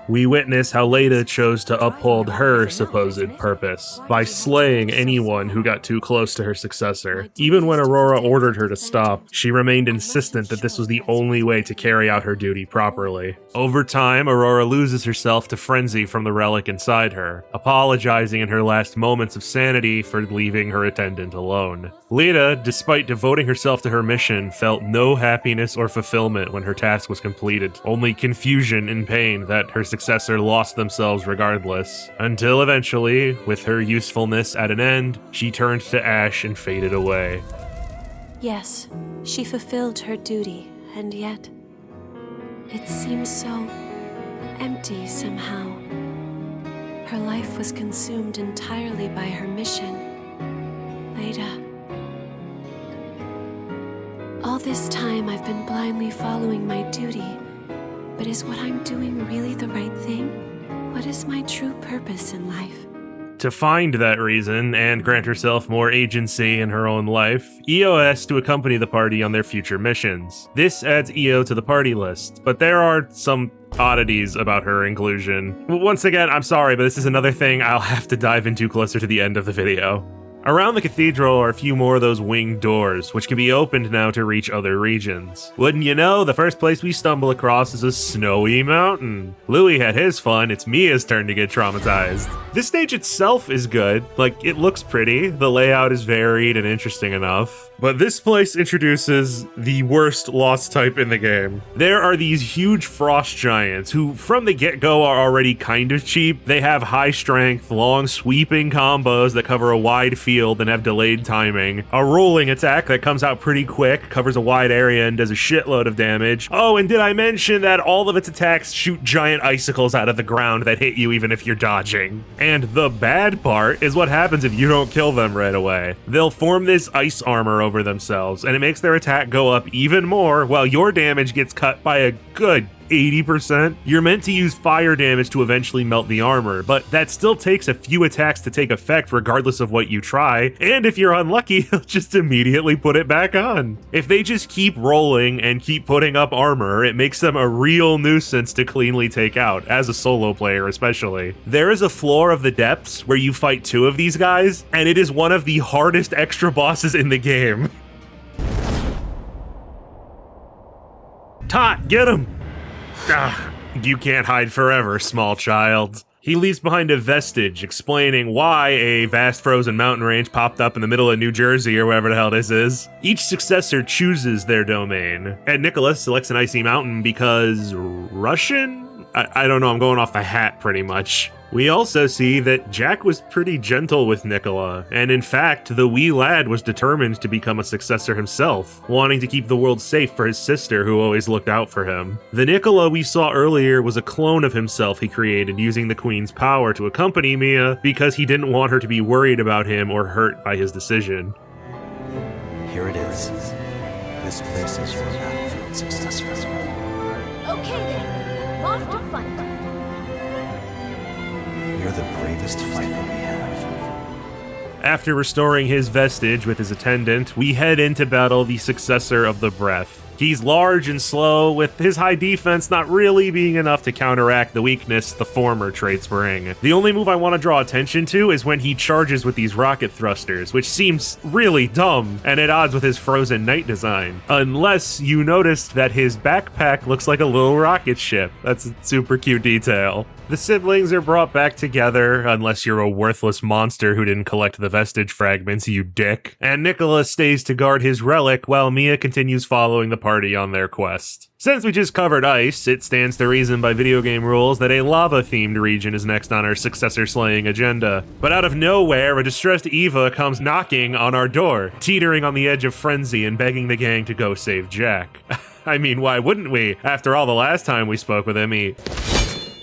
We witness how Lita chose to uphold her supposed purpose by slaying anyone who got too close to her successor. Even when Aurora ordered her to stop, she remained insistent that this was the only way to carry out her duty properly. Over time, Aurora loses herself to frenzy from the relic inside her, apologizing in her last moments of sanity for leaving her attendant alone. Lita, despite devoting herself to her mission, felt no happiness or fulfillment when her task was completed, only confusion and pain that her successor lost themselves regardless, until eventually, with her usefulness at an end, she turned to ash and faded away. Yes, she fulfilled her duty, and yet it seems so empty somehow. Her life was consumed entirely by her mission. Lita. All this time I've been blindly following my duty, but is what I'm doing really the right thing? What is my true purpose in life? To find that reason and grant herself more agency in her own life, Io has to accompany the party on their future missions. This adds Io to the party list, but there are some oddities about her inclusion. Once again, I'm sorry, but this is another thing I'll have to dive into closer to the end of the video. Around the cathedral are a few more of those winged doors, which can be opened now to reach other regions. Wouldn't you know, the first place we stumble across is a snowy mountain. Louis had his fun, it's Mia's turn to get traumatized. This stage itself is good, like it looks pretty, the layout is varied and interesting enough. But this place introduces the worst lost type in the game. There are these huge frost giants who, from the get-go, are already kind of cheap. They have high strength, long sweeping combos that cover a wide field and have delayed timing, a rolling attack that comes out pretty quick, covers a wide area and does a shitload of damage. Oh, and did I mention that all of its attacks shoot giant icicles out of the ground that hit you even if you're dodging? And the bad part is what happens if you don't kill them right away. They'll form this ice armor over themselves, and it makes their attack go up even more while your damage gets cut by a good 80%. You're meant to use fire damage to eventually melt the armor, but that still takes a few attacks to take effect regardless of what you try, and if you're unlucky, he'll just immediately put it back on. If they just keep rolling and keep putting up armor, it makes them a real nuisance to cleanly take out, as a solo player especially. There is a floor of the depths where you fight 2 of these guys, and it is one of the hardest extra bosses in the game. Tot, get him! Ah, you can't hide forever, small child. He leaves behind a vestige explaining why a vast frozen mountain range popped up in the middle of New Jersey or wherever the hell this is. Each successor chooses their domain, and Nicholas selects an icy mountain because Russian? I don't know, I'm going off the hat pretty much. We also see that Jack was pretty gentle with Nicola, and in fact, the wee lad was determined to become a successor himself, wanting to keep the world safe for his sister who always looked out for him. The Nicola we saw earlier was a clone of himself he created using the Queen's power to accompany Mia because he didn't want her to be worried about him or hurt by his decision. Here it is. This place is your battlefield, successor. Okay then, off to fight. You're the bravest fighter we have. After restoring his vestige with his attendant, we head in to battle the successor of the Breath. He's large and slow, with his high defense not really being enough to counteract the weakness the former traits bring. The only move I want to draw attention to is when he charges with these rocket thrusters, which seems really dumb and at odds with his Frozen Knight design. Unless you noticed that his backpack looks like a little rocket ship. That's a super cute detail. The siblings are brought back together, unless you're a worthless monster who didn't collect the vestige fragments, you dick. And Nicholas stays to guard his relic while Mia continues following the party on their quest. Since we just covered ice, it stands to reason by video game rules that a lava-themed region is next on our successor-slaying agenda. But out of nowhere, a distressed Eva comes knocking on our door, teetering on the edge of frenzy and begging the gang to go save Jack. I mean, why wouldn't we? After all, the last time we spoke with him,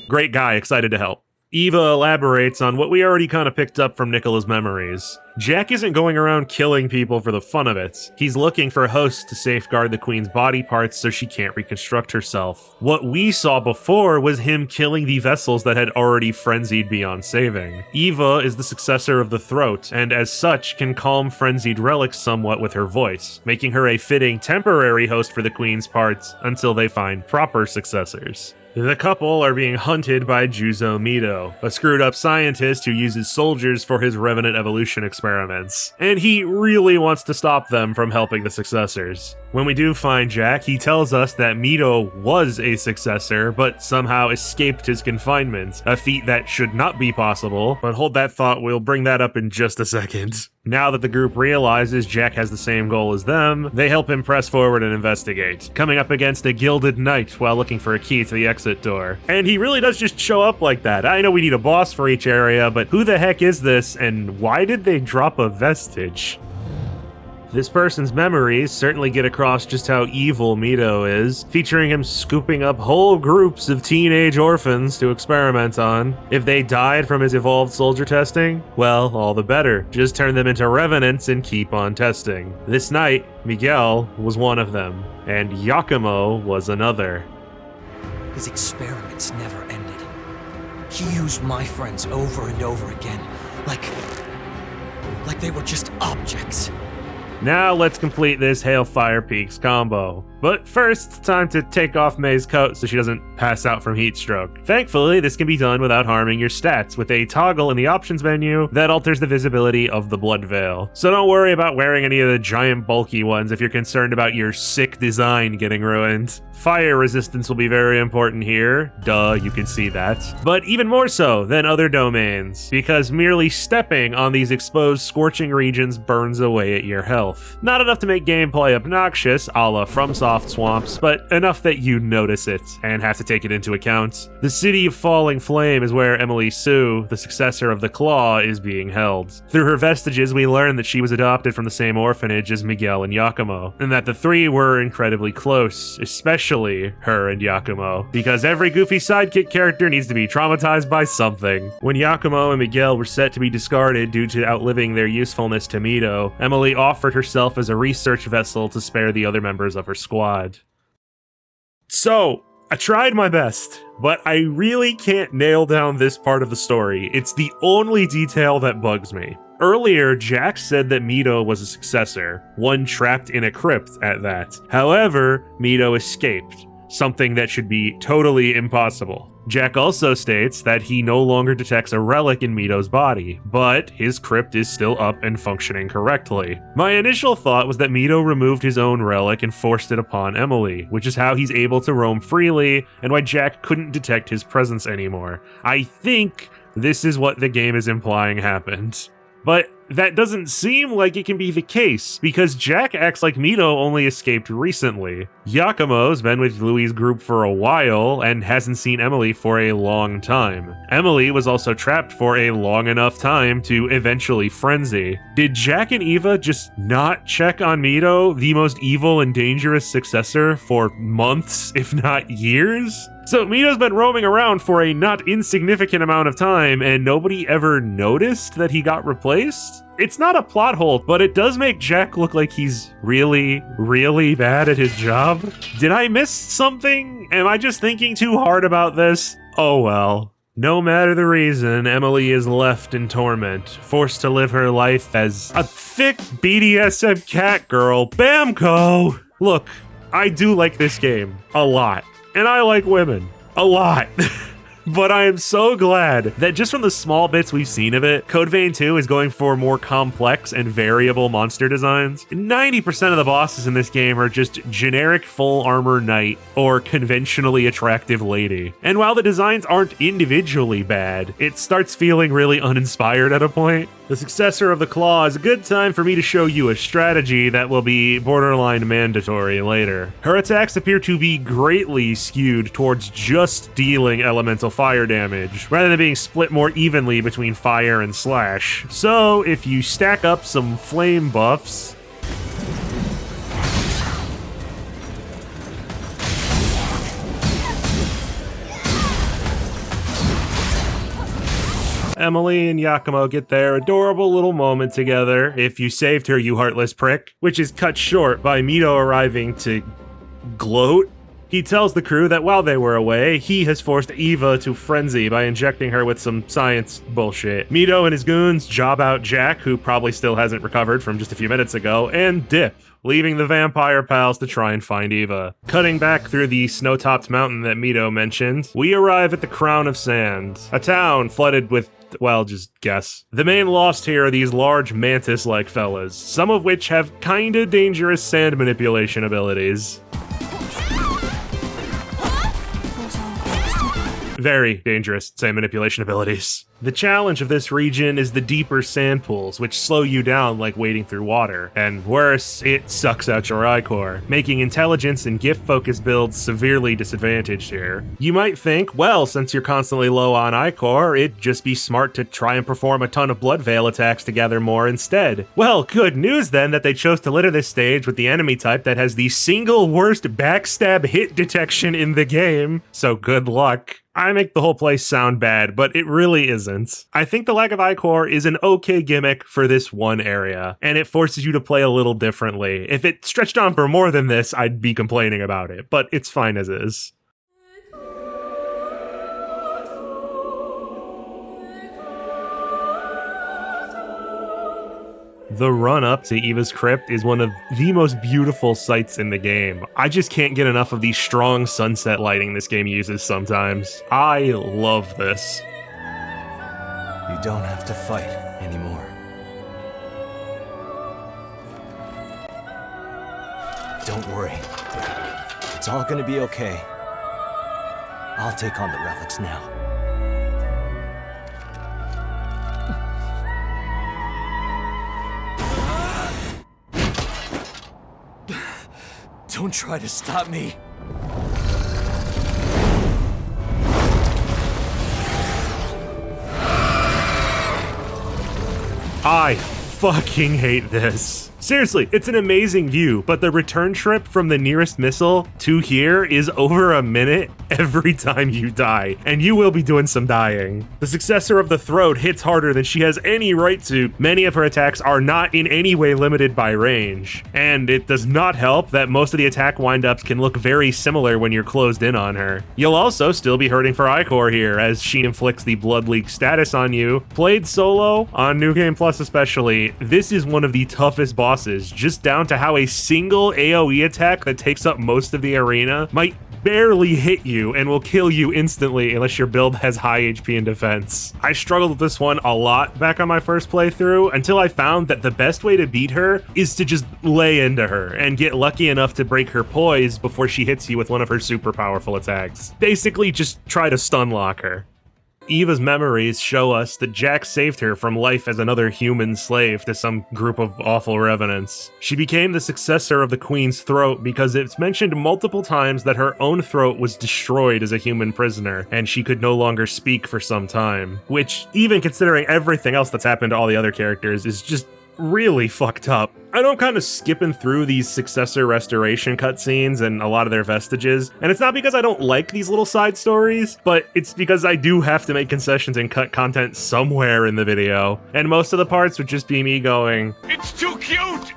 great guy, excited to help. Eva elaborates on what we already kind of picked up from Nicola's memories. Jack isn't going around killing people for the fun of it. He's looking for hosts to safeguard the Queen's body parts so she can't reconstruct herself. What we saw before was him killing the vessels that had already frenzied beyond saving. Eva is the successor of the Throat, and as such can calm frenzied relics somewhat with her voice, making her a fitting temporary host for the Queen's parts until they find proper successors. The couple are being hunted by Juzo Mito, a screwed-up scientist who uses soldiers for his revenant evolution experiments, and he really wants to stop them from helping the successors. When we do find Jack, he tells us that Mito was a successor, but somehow escaped his confinement, a feat that should not be possible, but hold that thought, we'll bring that up in just a second. Now that the group realizes Jack has the same goal as them, they help him press forward and investigate, coming up against a gilded knight while looking for a key to the exit door. And he really does just show up like that. I know we need a boss for each area, but who the heck is this, and why did they drop a vestige? This person's memories certainly get across just how evil Mito is, featuring him scooping up whole groups of teenage orphans to experiment on. If they died from his evolved soldier testing, well, all the better. Just turn them into revenants and keep on testing. This night, Miguel was one of them, and Yakumo was another. His experiments never ended. He used my friends over and over again, like they were just objects. Now let's complete this Hailfire Peaks combo. But first, it's time to take off May's coat so she doesn't pass out from heat stroke. Thankfully, this can be done without harming your stats, with a toggle in the options menu that alters the visibility of the blood veil. So don't worry about wearing any of the giant bulky ones if you're concerned about your sick design getting ruined. Fire resistance will be very important here. Duh, you can see that. But even more so than other domains, because merely stepping on these exposed scorching regions burns away at your health. Not enough to make gameplay obnoxious, a la FromSoft swamps, but enough that you notice it and have to take it into account. The City of Falling Flame is where Emily Sue, the successor of the Claw, is being held. Through her vestiges, we learn that she was adopted from the same orphanage as Miguel and Yakumo, and that the three were incredibly close, especially her and Yakumo, because every goofy sidekick character needs to be traumatized by something. When Yakumo and Miguel were set to be discarded due to outliving their usefulness to Mito, Emily offered herself as a research vessel to spare the other members of her squad. So, I tried my best, but I really can't nail down this part of the story. It's the only detail that bugs me. Earlier, Jack said that Mito was a successor, one trapped in a crypt at that. However, Mito escaped, something that should be totally impossible. Jack also states that he no longer detects a relic in Mito's body, but his crypt is still up and functioning correctly. My initial thought was that Mito removed his own relic and forced it upon Emily, which is how he's able to roam freely and why Jack couldn't detect his presence anymore. I think this is what the game is implying happened. But that doesn't seem like it can be the case, because Jack acts like Mito only escaped recently. Yakumo's been with Louis' group for a while and hasn't seen Emily for a long time. Emily was also trapped for a long enough time to eventually frenzy. Did Jack and Eva just not check on Mito, the most evil and dangerous successor, for months, if not years? So Mito's been roaming around for a not insignificant amount of time and nobody ever noticed that he got replaced? It's not a plot hole, but it does make Jack look like he's really, really bad at his job. Did I miss something? Am I just thinking too hard about this? Oh well. No matter the reason, Emily is left in torment, forced to live her life as a thick BDSM cat girl. Bamco! Look, I do like this game a lot. And I like women. A lot. But I am so glad that just from the small bits we've seen of it, Code Vein 2 is going for more complex and variable monster designs. 90% of the bosses in this game are just generic full armor knight or conventionally attractive lady. And while the designs aren't individually bad, it starts feeling really uninspired at a point. The successor of the Claw is a good time for me to show you a strategy that will be borderline mandatory later. Her attacks appear to be greatly skewed towards just dealing elemental fire damage, rather than being split more evenly between fire and slash. So if you stack up some flame buffs, Emily and Yakumo get their adorable little moment together. If you saved her, you heartless prick, which is cut short by Mito arriving to gloat. He tells the crew that while they were away, he has forced Eva to frenzy by injecting her with some science bullshit. Mito and his goons job out Jack, who probably still hasn't recovered from just a few minutes ago, and dip, leaving the vampire pals to try and find Eva. Cutting back through the snow-topped mountain that Mito mentioned, we arrive at the Crown of Sand, a town flooded with, well, just guess. The main lost here are these large mantis-like fellas, some of which have kinda dangerous sand manipulation abilities. Very dangerous sand manipulation abilities. The challenge of this region is the deeper sand pools, which slow you down like wading through water. And worse, it sucks out your ichor, making intelligence and gift focus builds severely disadvantaged here. You might think, well, since you're constantly low on ichor, it'd just be smart to try and perform a ton of blood veil attacks to gather more instead. Well, good news then that they chose to litter this stage with the enemy type that has the single worst backstab hit detection in the game, so good luck. I make the whole place sound bad, but it really isn't. I think the lack of ichor is an okay gimmick for this one area, and it forces you to play a little differently. If it stretched on for more than this, I'd be complaining about it, but it's fine as is. The run-up to Eva's crypt is one of the most beautiful sights in the game. I just can't get enough of the strong sunset lighting this game uses sometimes. I love this. You don't have to fight anymore. Don't worry. It's all gonna be okay. I'll take on the relics now. Don't try to stop me. I fucking hate this. Seriously, it's an amazing view, but the return trip from the nearest missile to here is over a minute every time you die, and you will be doing some dying. The successor of the throat hits harder than she has any right to. Many of her attacks are not in any way limited by range, and it does not help that most of the attack windups can look very similar when you're closed in on her. You'll also still be hurting for Ichor here, as she inflicts the Blood Leak status on you. Played solo, on New Game Plus especially, this is one of the toughest bosses, just down to how a single AoE attack that takes up most of the arena might barely hit you and will kill you instantly unless your build has high HP and defense. I struggled with this one a lot back on my first playthrough until I found that the best way to beat her is to just lay into her and get lucky enough to break her poise before she hits you with one of her super powerful attacks. Basically, just try to stun lock her. Eva's memories show us that Jack saved her from life as another human slave to some group of awful revenants. She became the successor of the Queen's throat because it's mentioned multiple times that her own throat was destroyed as a human prisoner, and she could no longer speak for some time. Which, even considering everything else that's happened to all the other characters, is just really fucked up. I know I'm kind of skipping through these successor restoration cutscenes and a lot of their vestiges, and it's not because I don't like these little side stories, but it's because I do have to make concessions and cut content somewhere in the video, and most of the parts would just be me going, "It's too cute!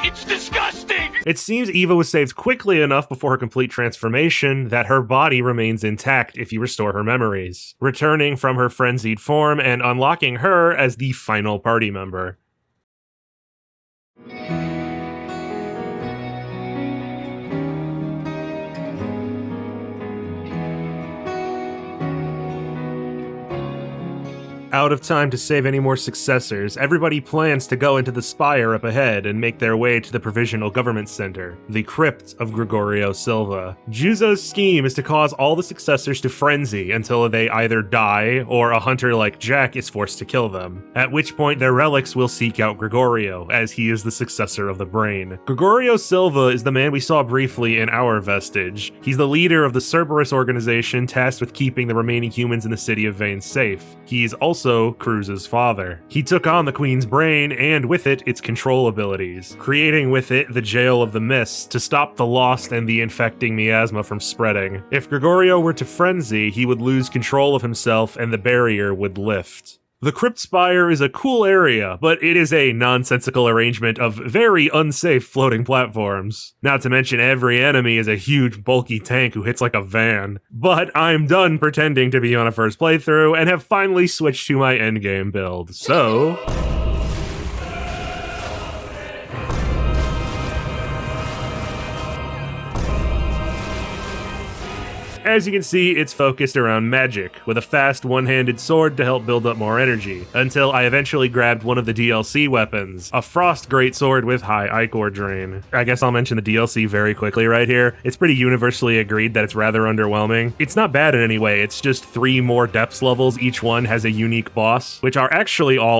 It's disgusting!" It seems Eva was saved quickly enough before her complete transformation that her body remains intact if you restore her memories, returning from her frenzied form and unlocking her as the final party member. Out of time to save any more successors, everybody plans to go into the spire up ahead and make their way to the Provisional Government Center, the crypt of Gregorio Silva. Juzo's scheme is to cause all the successors to frenzy until they either die or a hunter like Jack is forced to kill them, at which point their relics will seek out Gregorio, as he is the successor of the brain. Gregorio Silva is the man we saw briefly in our vestige. He's the leader of the Cerberus organization tasked with keeping the remaining humans in the city of Vane safe. He's also Cruz's father. He took on the Queen's brain and with it its control abilities, creating with it the Jail of the Mist to stop the lost and the infecting miasma from spreading. If Gregorio were to frenzy, he would lose control of himself and the barrier would lift. The Crypt Spire is a cool area, but it is a nonsensical arrangement of very unsafe floating platforms. Not to mention every enemy is a huge bulky tank who hits like a van. But I'm done pretending to be on a first playthrough and have finally switched to my endgame build, so... As you can see, it's focused around magic, with a fast one-handed sword to help build up more energy, until I eventually grabbed one of the DLC weapons, a Frost Greatsword with high Ichor drain. I guess I'll mention the DLC very quickly right here. It's pretty universally agreed that it's rather underwhelming. It's not bad in any way, it's just 3 more depths levels, each one has a unique boss, which are actually all...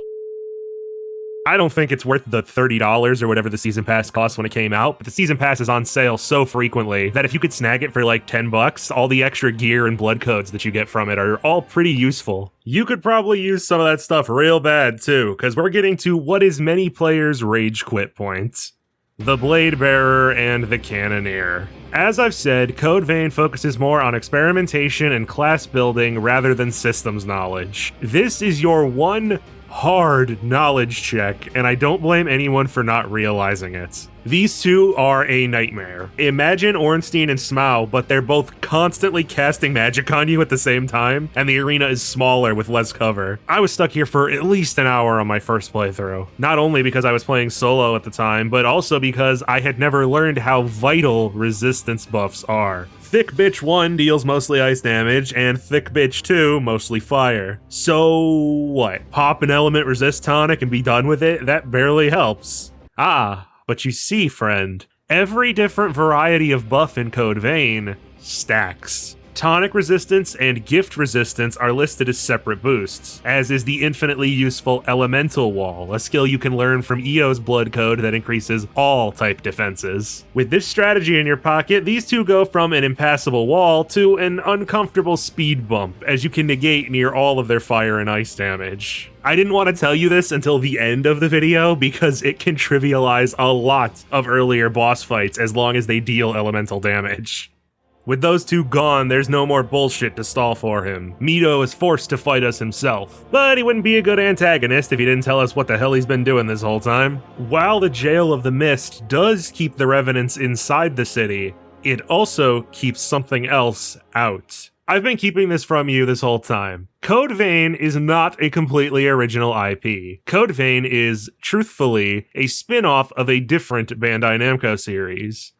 I don't think it's worth the $30 or whatever the season pass cost when it came out, but the season pass is on sale so frequently that if you could snag it for like $10, all the extra gear and blood codes that you get from it are all pretty useful. You could probably use some of that stuff real bad too, because we're getting to what is many players' rage quit point. The Blade Bearer and the Cannoneer. As I've said, Code Vein focuses more on experimentation and class building rather than systems knowledge. This is your one hard knowledge check, and I don't blame anyone for not realizing it. These two are a nightmare. Imagine Ornstein and Smaug, but they're both constantly casting magic on you at the same time, and the arena is smaller with less cover. I was stuck here for at least an hour on my first playthrough. Not only because I was playing solo at the time, but also because I had never learned how vital resistance buffs are. Thick Bitch 1 deals mostly ice damage, and Thick Bitch 2 mostly fire. So what? Pop an element resist tonic and be done with it? That barely helps. Ah, but you see, friend, every different variety of buff in Code Vein stacks. Tonic resistance and gift resistance are listed as separate boosts, as is the infinitely useful Elemental Wall, a skill you can learn from Eo's blood code that increases all type defenses. With this strategy in your pocket, these two go from an impassable wall to an uncomfortable speed bump, as you can negate near all of their fire and ice damage. I didn't want to tell you this until the end of the video because it can trivialize a lot of earlier boss fights as long as they deal elemental damage. With those two gone, there's no more bullshit to stall for him. Mito is forced to fight us himself. But he wouldn't be a good antagonist if he didn't tell us what the hell he's been doing this whole time. While the Jail of the Mist does keep the Revenants inside the city, it also keeps something else out. I've been keeping this from you this whole time. Code Vein is not a completely original IP. Code Vein is, truthfully, a spin-off of a different Bandai Namco series.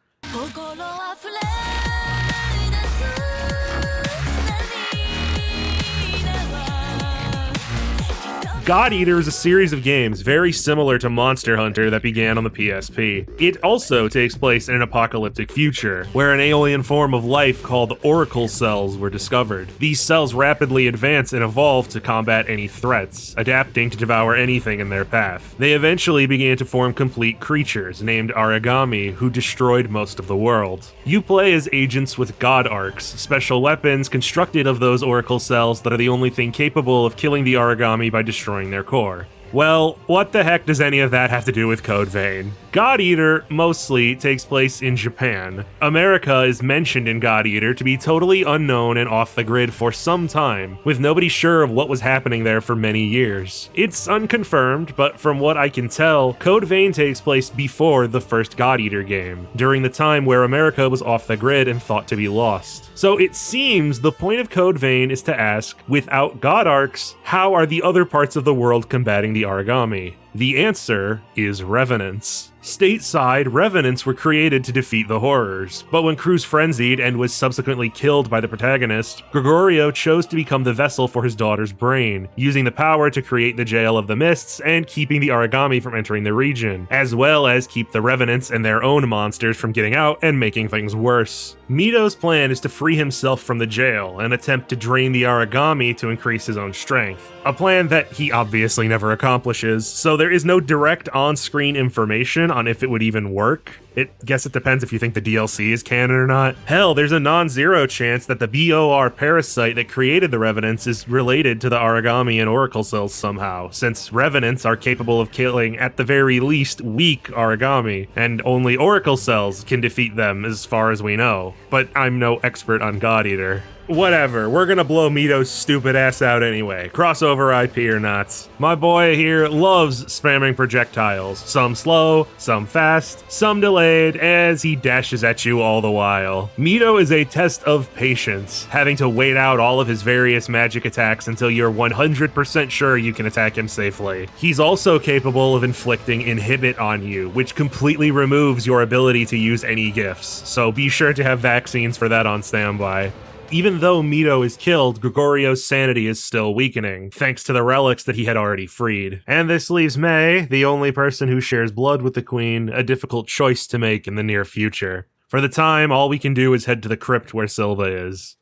God Eater is a series of games very similar to Monster Hunter that began on the PSP. It also takes place in an apocalyptic future, where an alien form of life called Oracle cells were discovered. These cells rapidly advance and evolve to combat any threats, adapting to devour anything in their path. They eventually began to form complete creatures named Aragami, who destroyed most of the world. You play as agents with God Arcs, special weapons constructed of those Oracle cells that are the only thing capable of killing the Aragami by destroying their core. Well, what the heck does any of that have to do with Code Vein? God Eater mostly takes place in Japan. America is mentioned in God Eater to be totally unknown and off the grid for some time, with nobody sure of what was happening there for many years. It's unconfirmed, but from what I can tell, Code Vein takes place before the first God Eater game, during the time where America was off the grid and thought to be lost. So it seems the point of Code Vein is to ask, without God Arcs, how are the other parts of the world combating the Aragami? The answer is Revenants. Stateside, Revenants were created to defeat the Horrors, but when Cruz frenzied and was subsequently killed by the protagonist, Gregorio chose to become the vessel for his daughter's brain, using the power to create the Jail of the Mists and keeping the Aragami from entering the region, as well as keep the Revenants and their own monsters from getting out and making things worse. Mito's plan is to free himself from the jail and attempt to drain the Aragami to increase his own strength, a plan that he obviously never accomplishes, so there is no direct on-screen information on if it would even work. Guess it depends if you think the DLC is canon or not. Hell, there's a non-zero chance that the BOR parasite that created the Revenants is related to the Aragami and Oracle cells somehow, since Revenants are capable of killing, at the very least, weak Aragami, and only Oracle cells can defeat them as far as we know. But I'm no expert on God Eater. Whatever, we're gonna blow Mito's stupid ass out anyway, crossover IP or not. My boy here loves spamming projectiles, some slow, some fast, some delayed, as he dashes at you all the while. Mito is a test of patience, having to wait out all of his various magic attacks until you're 100% sure you can attack him safely. He's also capable of inflicting inhibit on you, which completely removes your ability to use any gifts, so be sure to have vaccines for that on standby. Even though Mito is killed, Gregorio's sanity is still weakening, thanks to the relics that he had already freed. And this leaves May, the only person who shares blood with the Queen, a difficult choice to make in the near future. For the time, all we can do is head to the crypt where Silva is.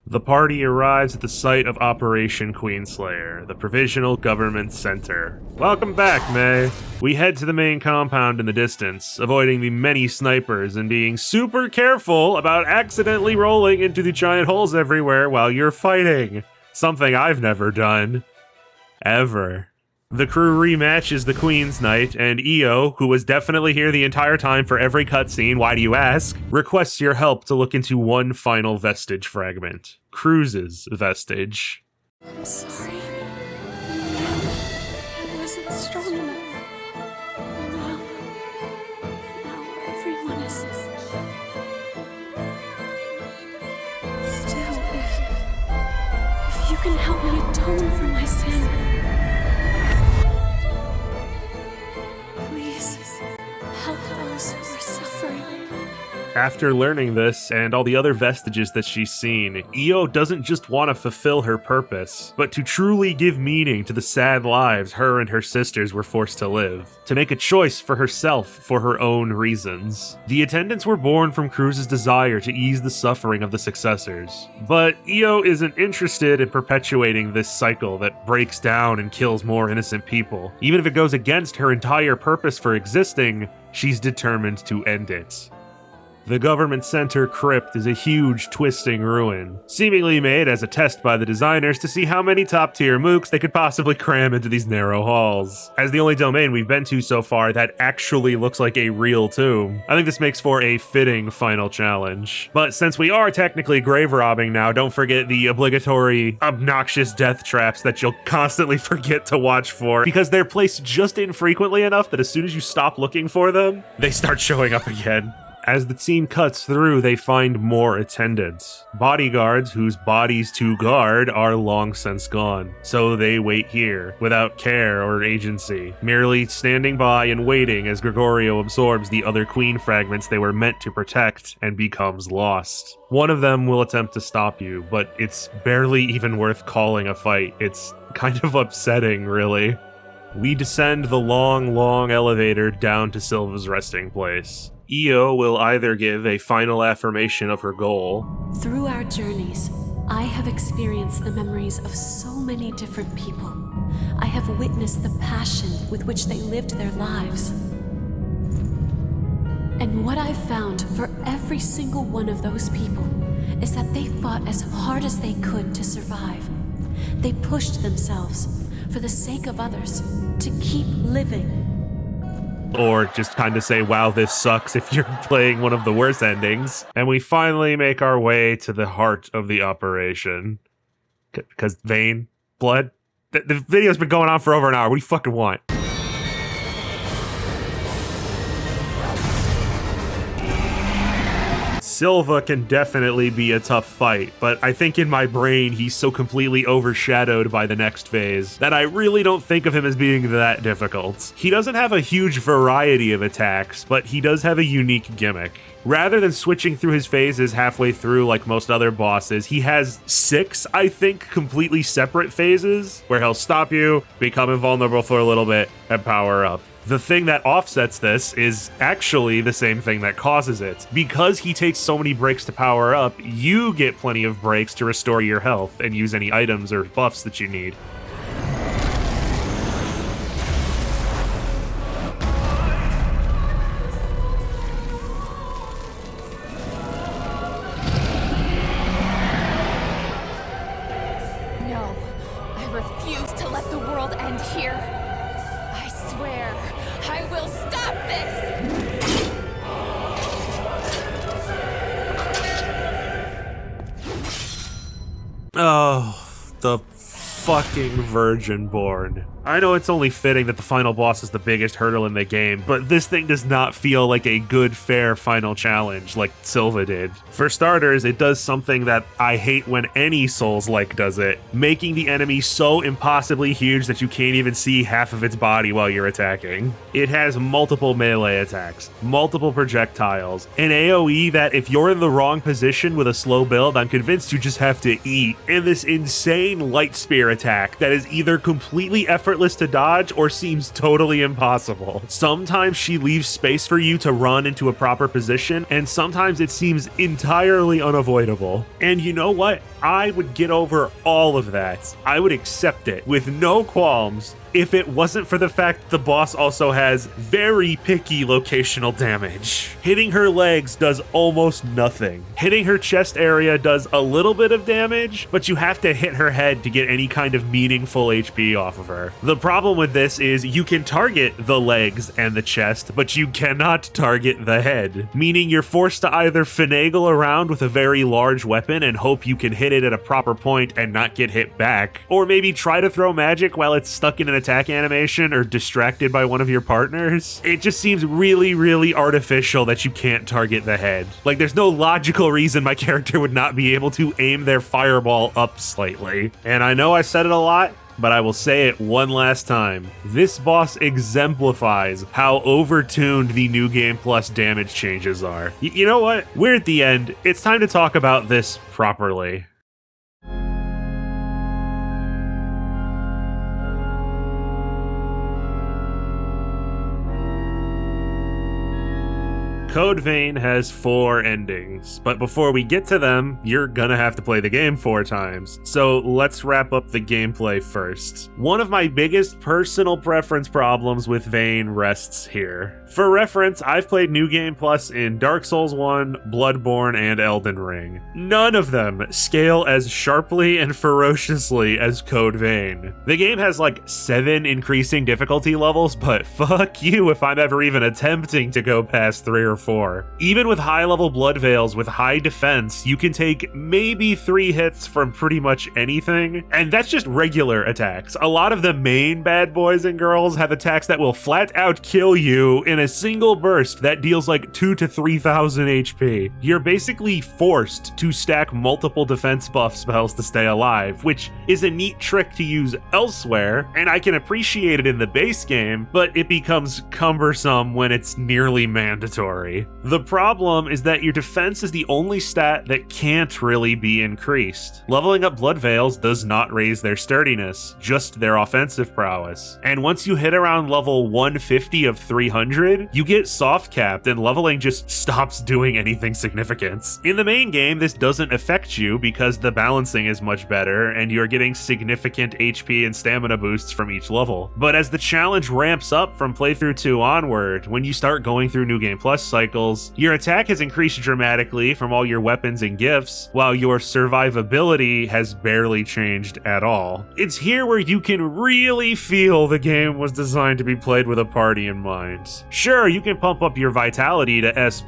The party arrives at the site of Operation Queenslayer, the Provisional Government Center. Welcome back, May. We head to the main compound in the distance, avoiding the many snipers and being super careful about accidentally rolling into the giant holes everywhere while you're fighting. Something I've never done. Ever. The crew rematches the Queen's Knight, and Io, who was definitely here the entire time for every cutscene, why do you ask, requests your help to look into one final vestige fragment. Cruz's vestige. I'm sorry. I wasn't strong enough. Now everyone is. Still, if you can help me atone for my sin. After learning this, and all the other vestiges that she's seen, Io doesn't just want to fulfill her purpose, but to truly give meaning to the sad lives her and her sisters were forced to live, to make a choice for herself for her own reasons. The attendants were born from Cruz's desire to ease the suffering of the successors, but Io isn't interested in perpetuating this cycle that breaks down and kills more innocent people. Even if it goes against her entire purpose for existing, she's determined to end it. The government center crypt is a huge, twisting ruin, seemingly made as a test by the designers to see how many top-tier mooks they could possibly cram into these narrow halls. As the only domain we've been to so far that actually looks like a real tomb, I think this makes for a fitting final challenge. But since we are technically grave robbing now, don't forget the obligatory, obnoxious death traps that you'll constantly forget to watch for, because they're placed just infrequently enough that as soon as you stop looking for them, they start showing up again. As the team cuts through, they find more attendants. Bodyguards whose bodies to guard are long since gone, so they wait here, without care or agency, merely standing by and waiting as Gregorio absorbs the other queen fragments they were meant to protect and becomes lost. One of them will attempt to stop you, but it's barely even worth calling a fight. It's kind of upsetting, really. We descend the long elevator down to Silva's resting place. Io will either give a final affirmation of her goal. Through our journeys, I have experienced the memories of so many different people. I have witnessed the passion with which they lived their lives. And what I've found for every single one of those people is that they fought as hard as they could to survive. They pushed themselves for the sake of others to keep living. Or just kind of say, wow, this sucks if you're playing one of the worst endings. And we finally make our way to the heart of the operation. Because vein, blood. The video's been going on for over an hour. What do you fucking want? Silva can definitely be a tough fight, but I think in my brain he's so completely overshadowed by the next phase that I really don't think of him as being that difficult. He doesn't have a huge variety of attacks, but he does have a unique gimmick. Rather than switching through his phases halfway through like most other bosses, he has 6, I think, completely separate phases where he'll stop you, become invulnerable for a little bit, and power up. The thing that offsets this is actually the same thing that causes it. Because he takes so many breaks to power up, you get plenty of breaks to restore your health and use any items or buffs that you need. No, I refuse to let the world end here. I swear, I will stop this! Oh, the fucking Virgin-born. I know it's only fitting that the final boss is the biggest hurdle in the game, but this thing does not feel like a good, fair final challenge like Silva did. For starters, it does something that I hate when any Souls-like does it, making the enemy so impossibly huge that you can't even see half of its body while you're attacking. It has multiple melee attacks, multiple projectiles, an AoE that if you're in the wrong position with a slow build, I'm convinced you just have to eat, and this insane light spear attack that is either completely effortless to dodge or seems totally impossible. Sometimes she leaves space for you to run into a proper position, and sometimes it seems entirely unavoidable. And you know what? I would get over all of that. I would accept it with no qualms if it wasn't for the fact that the boss also has very picky locational damage. Hitting her legs does almost nothing. Hitting her chest area does a little bit of damage, but you have to hit her head to get any kind of meaningful HP off of her. The problem with this is you can target the legs and the chest, but you cannot target the head, meaning you're forced to either finagle around with a very large weapon and hope you can hit it at a proper point and not get hit back, or maybe try to throw magic while it's stuck in an attack animation or distracted by one of your partners. It just seems really artificial that you can't target the head. Like, there's no logical reason my character would not be able to aim their fireball up slightly. And I know I said it a lot, but I will say it one last time. This boss exemplifies how overtuned the New Game Plus damage changes are. You know what? We're at the end. It's time to talk about this properly. Code Vein has 4 endings, but before we get to them, you're gonna have to play the game 4 times. So let's wrap up the gameplay first. One of my biggest personal preference problems with Vein rests here. For reference, I've played New Game Plus in Dark Souls 1, Bloodborne, and Elden Ring. None of them scale as sharply and ferociously as Code Vein. The game has like 7 increasing difficulty levels, but fuck you if I'm ever even attempting to go past 3 or 4. Even with high-level blood veils with high defense, you can take maybe 3 hits from pretty much anything, and that's just regular attacks. A lot of the main bad boys and girls have attacks that will flat out kill you in a single burst that deals like 2,000 to 3,000 HP. You're basically forced to stack multiple defense buff spells to stay alive, which is a neat trick to use elsewhere, and I can appreciate it in the base game, but it becomes cumbersome when it's nearly mandatory. The problem is that your defense is the only stat that can't really be increased. Leveling up blood veils does not raise their sturdiness, just their offensive prowess. And once you hit around level 150 of 300, you get soft capped and leveling just stops doing anything significant. In the main game, this doesn't affect you because the balancing is much better and you're getting significant HP and stamina boosts from each level. But as the challenge ramps up from playthrough 2 onward, when you start going through New Game Plus cycles, your attack has increased dramatically from all your weapons and gifts, while your survivability has barely changed at all. It's here where you can really feel the game was designed to be played with a party in mind. Sure, you can pump up your vitality to S+,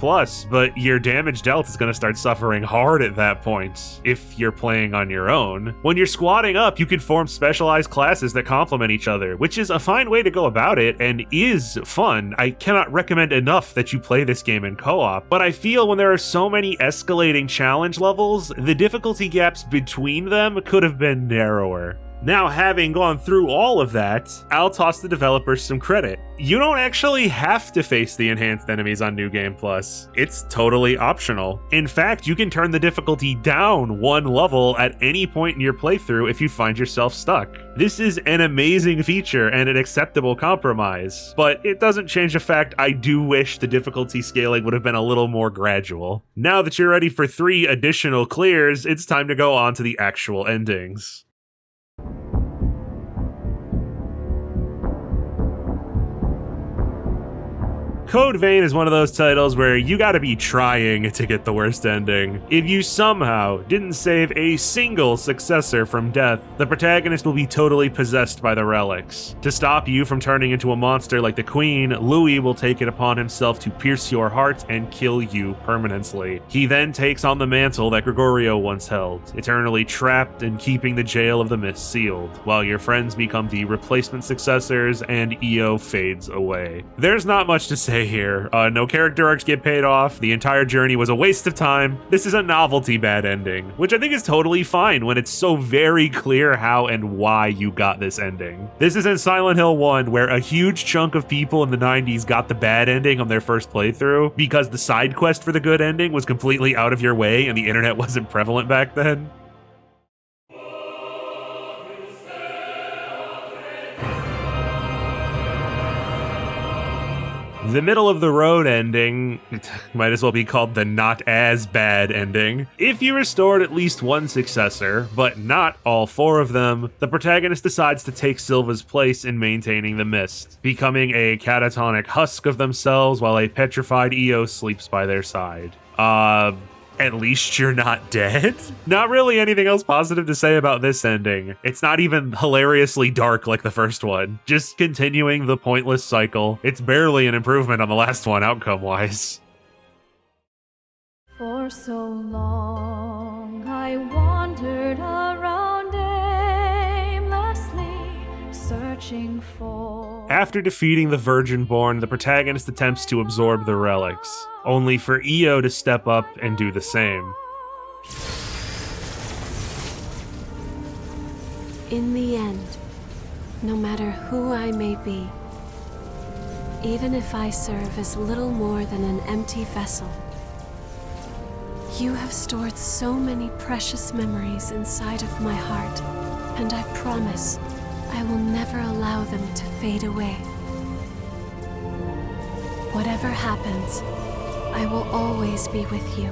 but your damage dealt is going to start suffering hard at that point, if you're playing on your own. When you're squatting up, you can form specialized classes that complement each other, which is a fine way to go about it and is fun. I cannot recommend enough that you play this game in co-op, but I feel when there are so many escalating challenge levels, the difficulty gaps between them could have been narrower. Now, having gone through all of that, I'll toss the developers some credit. You don't actually have to face the enhanced enemies on New Game Plus. It's totally optional. In fact, you can turn the difficulty down 1 level at any point in your playthrough if you find yourself stuck. This is an amazing feature and an acceptable compromise, but it doesn't change the fact I do wish the difficulty scaling would have been a little more gradual. Now that you're ready for 3 additional clears, it's time to go on to the actual endings. Code Vein is one of those titles where you gotta be trying to get the worst ending. If you somehow didn't save a single successor from death, the protagonist will be totally possessed by the relics. To stop you from turning into a monster like the Queen, Louis will take it upon himself to pierce your heart and kill you permanently. He then takes on the mantle that Gregorio once held, eternally trapped and keeping the jail of the Mist sealed, while your friends become the replacement successors and EO fades away. There's not much to say here. No character arcs get paid off, the entire journey was a waste of time. This is a novelty bad ending, which I think is totally fine when it's so very clear how and why you got this ending. This isn't Silent Hill 1, where a huge chunk of people in the 90s got the bad ending on their first playthrough because the side quest for the good ending was completely out of your way and the internet wasn't prevalent back then. The middle of the road ending might as well be called the not as bad ending. If you restored at least 1 successor, but not all 4 of them, the protagonist decides to take Silva's place in maintaining the Mist, becoming a catatonic husk of themselves while a petrified EO sleeps by their side. At least you're not dead? Not really anything else positive to say about this ending. It's not even hilariously dark like the first one. Just continuing the pointless cycle. It's barely an improvement on the last one outcome-wise. For so long I wandered around aimlessly, searching for... After defeating the Virgin-born, the protagonist attempts to absorb the relics, only for EO to step up and do the same. In the end, no matter who I may be, even if I serve as little more than an empty vessel, you have stored so many precious memories inside of my heart, and I promise I will never allow them to fade away. Whatever happens, I will always be with you.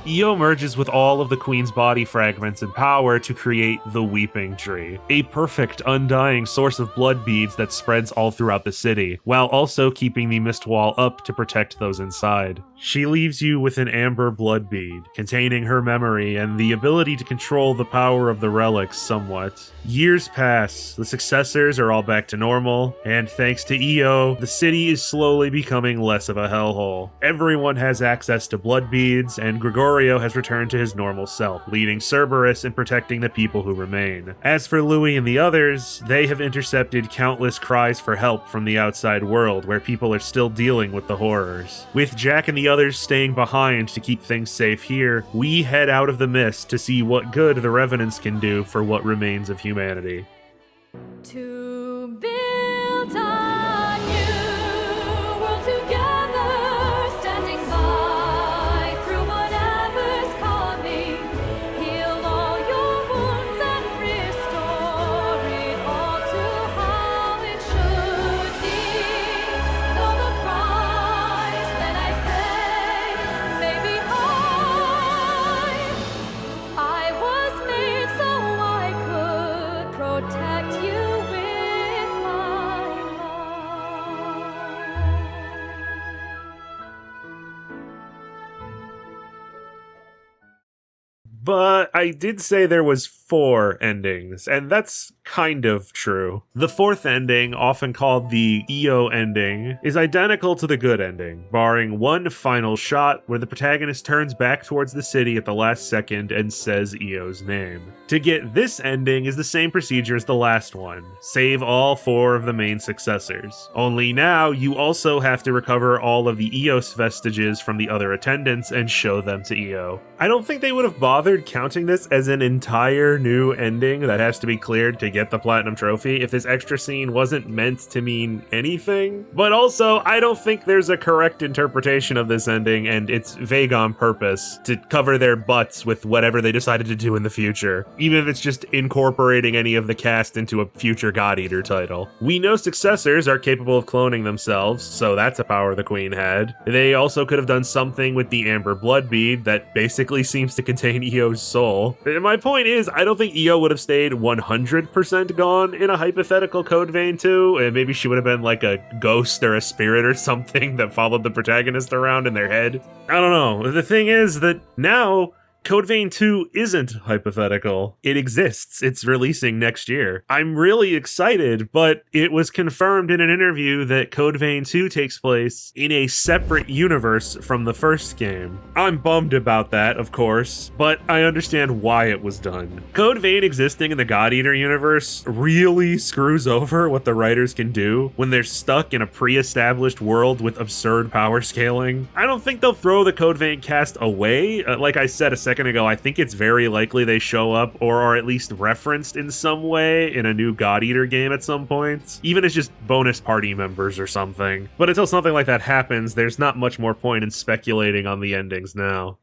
Io merges with all of the Queen's body fragments and power to create the Weeping Tree, a perfect, undying source of blood beads that spreads all throughout the city, while also keeping the mist wall up to protect those inside. She leaves you with an amber blood bead, containing her memory and the ability to control the power of the relics somewhat. Years pass, the successors are all back to normal, and thanks to Io, the city is slowly becoming less of a hellhole. Everyone has access to blood beads, and Gregorio has returned to his normal self, leading Cerberus and protecting the people who remain. As for Louis and the others, they have intercepted countless cries for help from the outside world, where people are still dealing with the horrors. With Jack and the others staying behind to keep things safe here, we head out of the mist to see what good the Revenants can do for what remains of humanity. To build a new world together, standing by through whatever's coming. Heal all your wounds and restore it all to how it should be. Though the price that I pay may be high, I was made so I could protect you with my But I did say there was 4 endings, and that's kind of true. The 4th ending, often called the Io ending, is identical to the good ending, barring one final shot where the protagonist turns back towards the city at the last second and says Io's name. To get this ending is the same procedure as the last one. Save all 4 of the main successors. Only now, you also have to recover all of the Eos vestiges from the other attendants and show them to Io. I don't think they would have bothered counting this as an entire new ending that has to be cleared to get the Platinum Trophy if this extra scene wasn't meant to mean anything. But also, I don't think there's a correct interpretation of this ending, and it's vague on purpose to cover their butts with whatever they decided to do in the future, even if it's just incorporating any of the cast into a future God Eater title. We know successors are capable of cloning themselves, so that's a power the Queen had. They also could have done something with the Amber Blood Bead that basically seems to contain Io's soul. My point is, I don't think Io would have stayed 100% gone in a hypothetical Code Vein 2, and maybe she would have been like a ghost or a spirit or something that followed the protagonist around in their head. I don't know. The thing is that now, Code Vein 2 isn't hypothetical. It exists. It's releasing next year. I'm really excited, but it was confirmed in an interview that Code Vein 2 takes place in a separate universe from the first game. I'm bummed about that, of course, but I understand why it was done. Code Vein existing in the God Eater universe really screws over what the writers can do when they're stuck in a pre-established world with absurd power scaling. I don't think they'll throw the Code Vein cast away. Like I said a second ago, I think it's very likely they show up or are at least referenced in some way in a new God Eater game at some point, even as just bonus party members or something. But until something like that happens, there's not much more point in speculating on the endings now.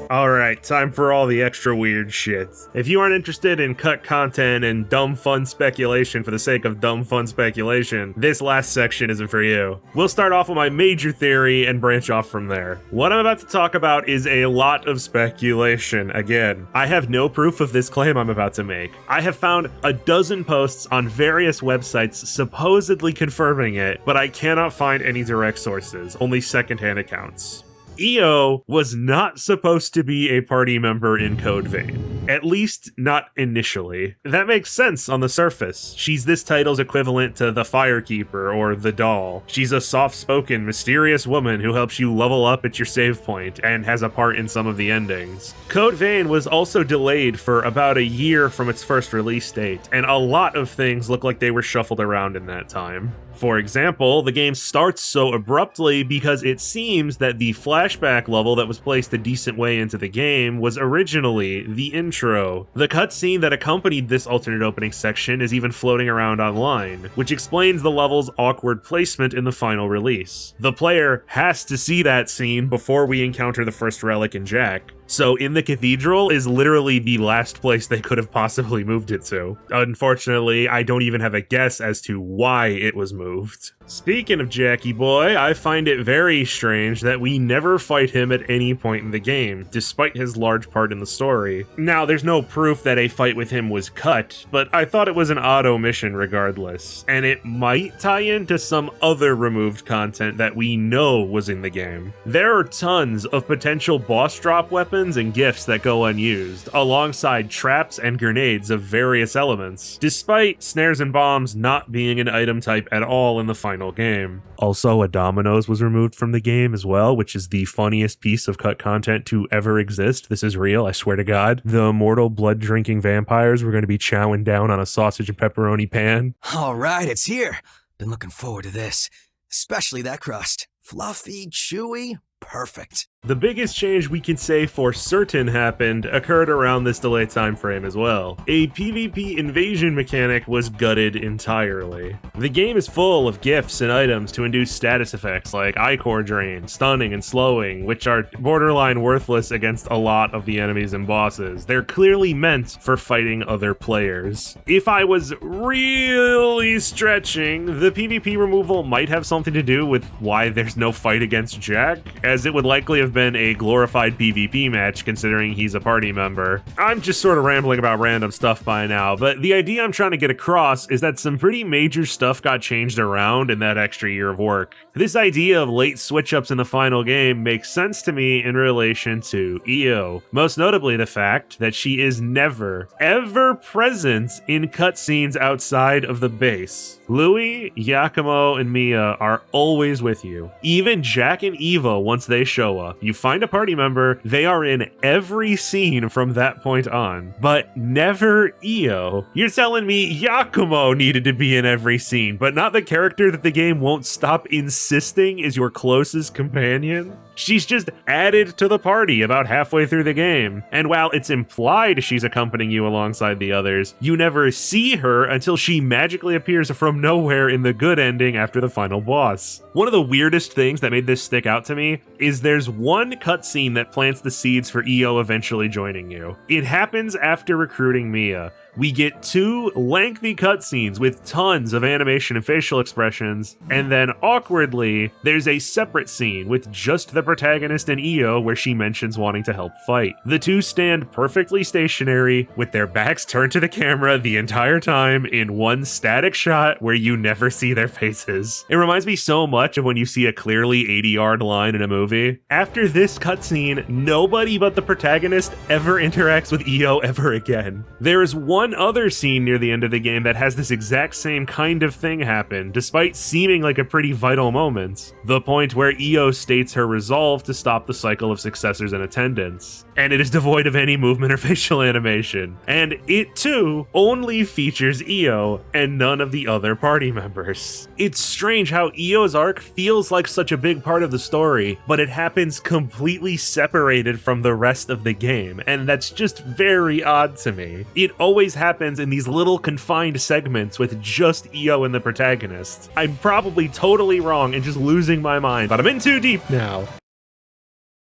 Alright, time for all the extra weird shit. If you aren't interested in cut content and dumb fun speculation for the sake of dumb fun speculation, this last section isn't for you. We'll start off with my major theory and branch off from there. What I'm about to talk about is a lot of speculation. Again, I have no proof of this claim I'm about to make. I have found a dozen posts on various websites supposedly confirming it, but I cannot find any direct sources, only secondhand accounts. Io was not supposed to be a party member in Code Vein. At least, not initially. That makes sense on the surface. She's this title's equivalent to the Firekeeper or the Doll. She's a soft-spoken, mysterious woman who helps you level up at your save point and has a part in some of the endings. Code Vein was also delayed for about a year from its first release date, and a lot of things look like they were shuffled around in that time. For example, the game starts so abruptly because it seems that the flashback level that was placed a decent way into the game was originally the intro. The cutscene that accompanied this alternate opening section is even floating around online, which explains the level's awkward placement in the final release. The player has to see that scene before we encounter the first relic in Jack. So in the cathedral is literally the last place they could have possibly moved it to. Unfortunately, I don't even have a guess as to why it was moved. Speaking of Jackie Boy, I find it very strange that we never fight him at any point in the game, despite his large part in the story. Now, there's no proof that a fight with him was cut, but I thought it was an auto mission regardless, and it might tie into some other removed content that we know was in the game. There are tons of potential boss drop weapons and gifts that go unused, alongside traps and grenades of various elements, despite snares and bombs not being an item type at all in the final game. Also, a dominoes was removed from the game as well, which is the funniest piece of cut content to ever exist. This is real, I swear to God. The immortal blood-drinking vampires were going to be chowing down on a sausage and pepperoni pan. All right, it's here. Been looking forward to this. Especially that crust. Fluffy, chewy, perfect. The biggest change we can say for certain happened occurred around this delay time frame as well. A PvP invasion mechanic was gutted entirely. The game is full of gifts and items to induce status effects like Ichor Drain, Stunning, and Slowing, which are borderline worthless against a lot of the enemies and bosses. They're clearly meant for fighting other players. If I was really stretching, the PvP removal might have something to do with why there's no fight against Jack, as it would likely have been a glorified PvP match considering he's a party member. I'm just sort of rambling about random stuff by now, but the idea I'm trying to get across is that some pretty major stuff got changed around in that extra year of work. This idea of late switch-ups in the final game makes sense to me in relation to Io, most notably the fact that she is never, ever present in cutscenes outside of the base. Louis, Giacomo, and Mia are always with you. Even Jack and Eva, once they show up, you find a party member, they are in every scene from that point on. But never Io. You're telling me Giacomo needed to be in every scene, but not the character that the game won't stop insisting is your closest companion? She's just added to the party about halfway through the game, and while it's implied she's accompanying you alongside the others, you never see her until she magically appears from nowhere in the good ending after the final boss. One of the weirdest things that made this stick out to me is there's one cutscene that plants the seeds for Io eventually joining you. It happens after recruiting Mia. We get 2 lengthy cutscenes with tons of animation and facial expressions, and then awkwardly, there's a separate scene with just the protagonist and Io where she mentions wanting to help fight. The two stand perfectly stationary with their backs turned to the camera the entire time in one static shot where you never see their faces. It reminds me so much of when you see a clearly 80-yard line in a movie. After this cutscene, nobody but the protagonist ever interacts with Io ever again. There is one other scene near the end of the game that has this exact same kind of thing happen, despite seeming like a pretty vital moment. The point where Io states her resolve to stop the cycle of successors in attendance. And it is devoid of any movement or facial animation. And it too only features Io and none of the other party members. It's strange how Io's arc feels like such a big part of the story, but it happens completely separated from the rest of the game, and that's just very odd to me. It always happens in these little confined segments with just Io and the protagonist. I'm probably totally wrong and just losing my mind, but I'm in too deep now.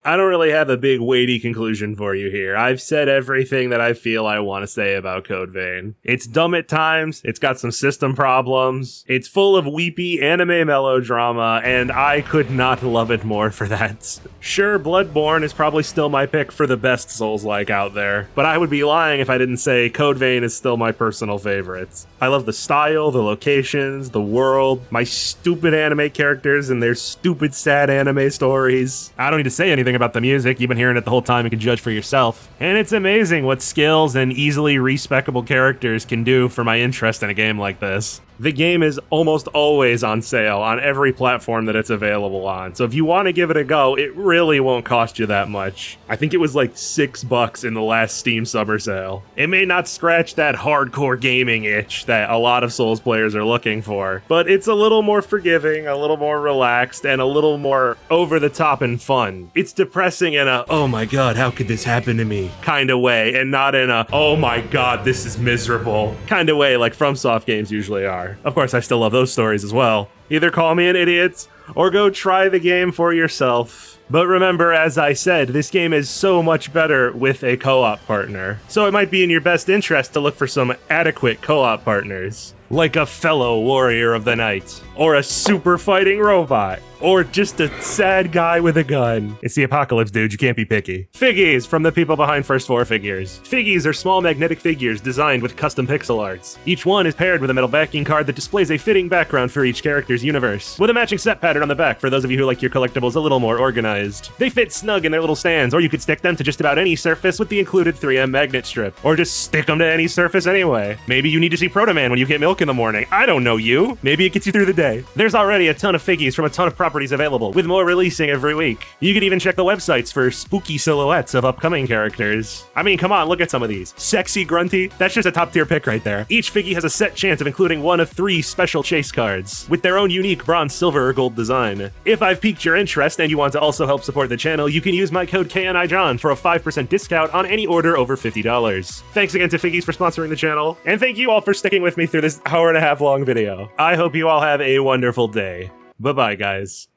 I don't really have a big weighty conclusion for you here. I've said everything that I feel I want to say about Code Vein. It's dumb at times, it's got some system problems, it's full of weepy anime melodrama, and I could not love it more for that. Sure, Bloodborne is probably still my pick for the best Souls-like out there, but I would be lying if I didn't say Code Vein is still my personal favorite. I love the style, the locations, the world, my stupid anime characters and their stupid sad anime stories. I don't need to say anything about the music, you've been hearing it the whole time, you can judge for yourself. And it's amazing what skills and easily respecable characters can do for my interest in a game like this. The game is almost always on sale on every platform that it's available on, so if you want to give it a go, it really won't cost you that much. I think it was like $6 in the last Steam summer sale. It may not scratch that hardcore gaming itch that a lot of Souls players are looking for, but it's a little more forgiving, a little more relaxed, and a little more over the top and fun. It's depressing in a, oh my god, how could this happen to me kind of way, and not in a, oh my god, this is miserable kind of way like FromSoft games usually are. Of course, I still love those stories as well. Either call me an idiot, or go try the game for yourself. But remember, as I said, this game is so much better with a co-op partner. So it might be in your best interest to look for some adequate co-op partners. Like a fellow warrior of the night, or a super fighting robot, or just a sad guy with a gun. It's the apocalypse, dude, you can't be picky. Figgies from the people behind First 4 Figures. Figgies are small magnetic figures designed with custom pixel arts. Each one is paired with a metal backing card that displays a fitting background for each character's universe, with a matching set pattern on the back for those of you who like your collectibles a little more organized. They fit snug in their little stands, or you could stick them to just about any surface with the included 3M magnet strip, or just stick them to any surface anyway. Maybe you need to see Proto Man when you get milk in the morning. I don't know you. Maybe it gets you through the day. There's already a ton of figgies from a ton of properties available, with more releasing every week. You can even check the websites for spooky silhouettes of upcoming characters. I mean, come on, look at some of these. Sexy Grunty, that's just a top tier pick right there. Each figgy has a set chance of including one of 3 special chase cards, with their own unique bronze, silver, or gold design. If I've piqued your interest and you want to also help support the channel, you can use my code KNIJOHN for a 5% discount on any order over $50. Thanks again to Figgies for sponsoring the channel, and thank you all for sticking with me through this hour-and-a-half long video. I hope you all have a wonderful day. Bye-bye, guys.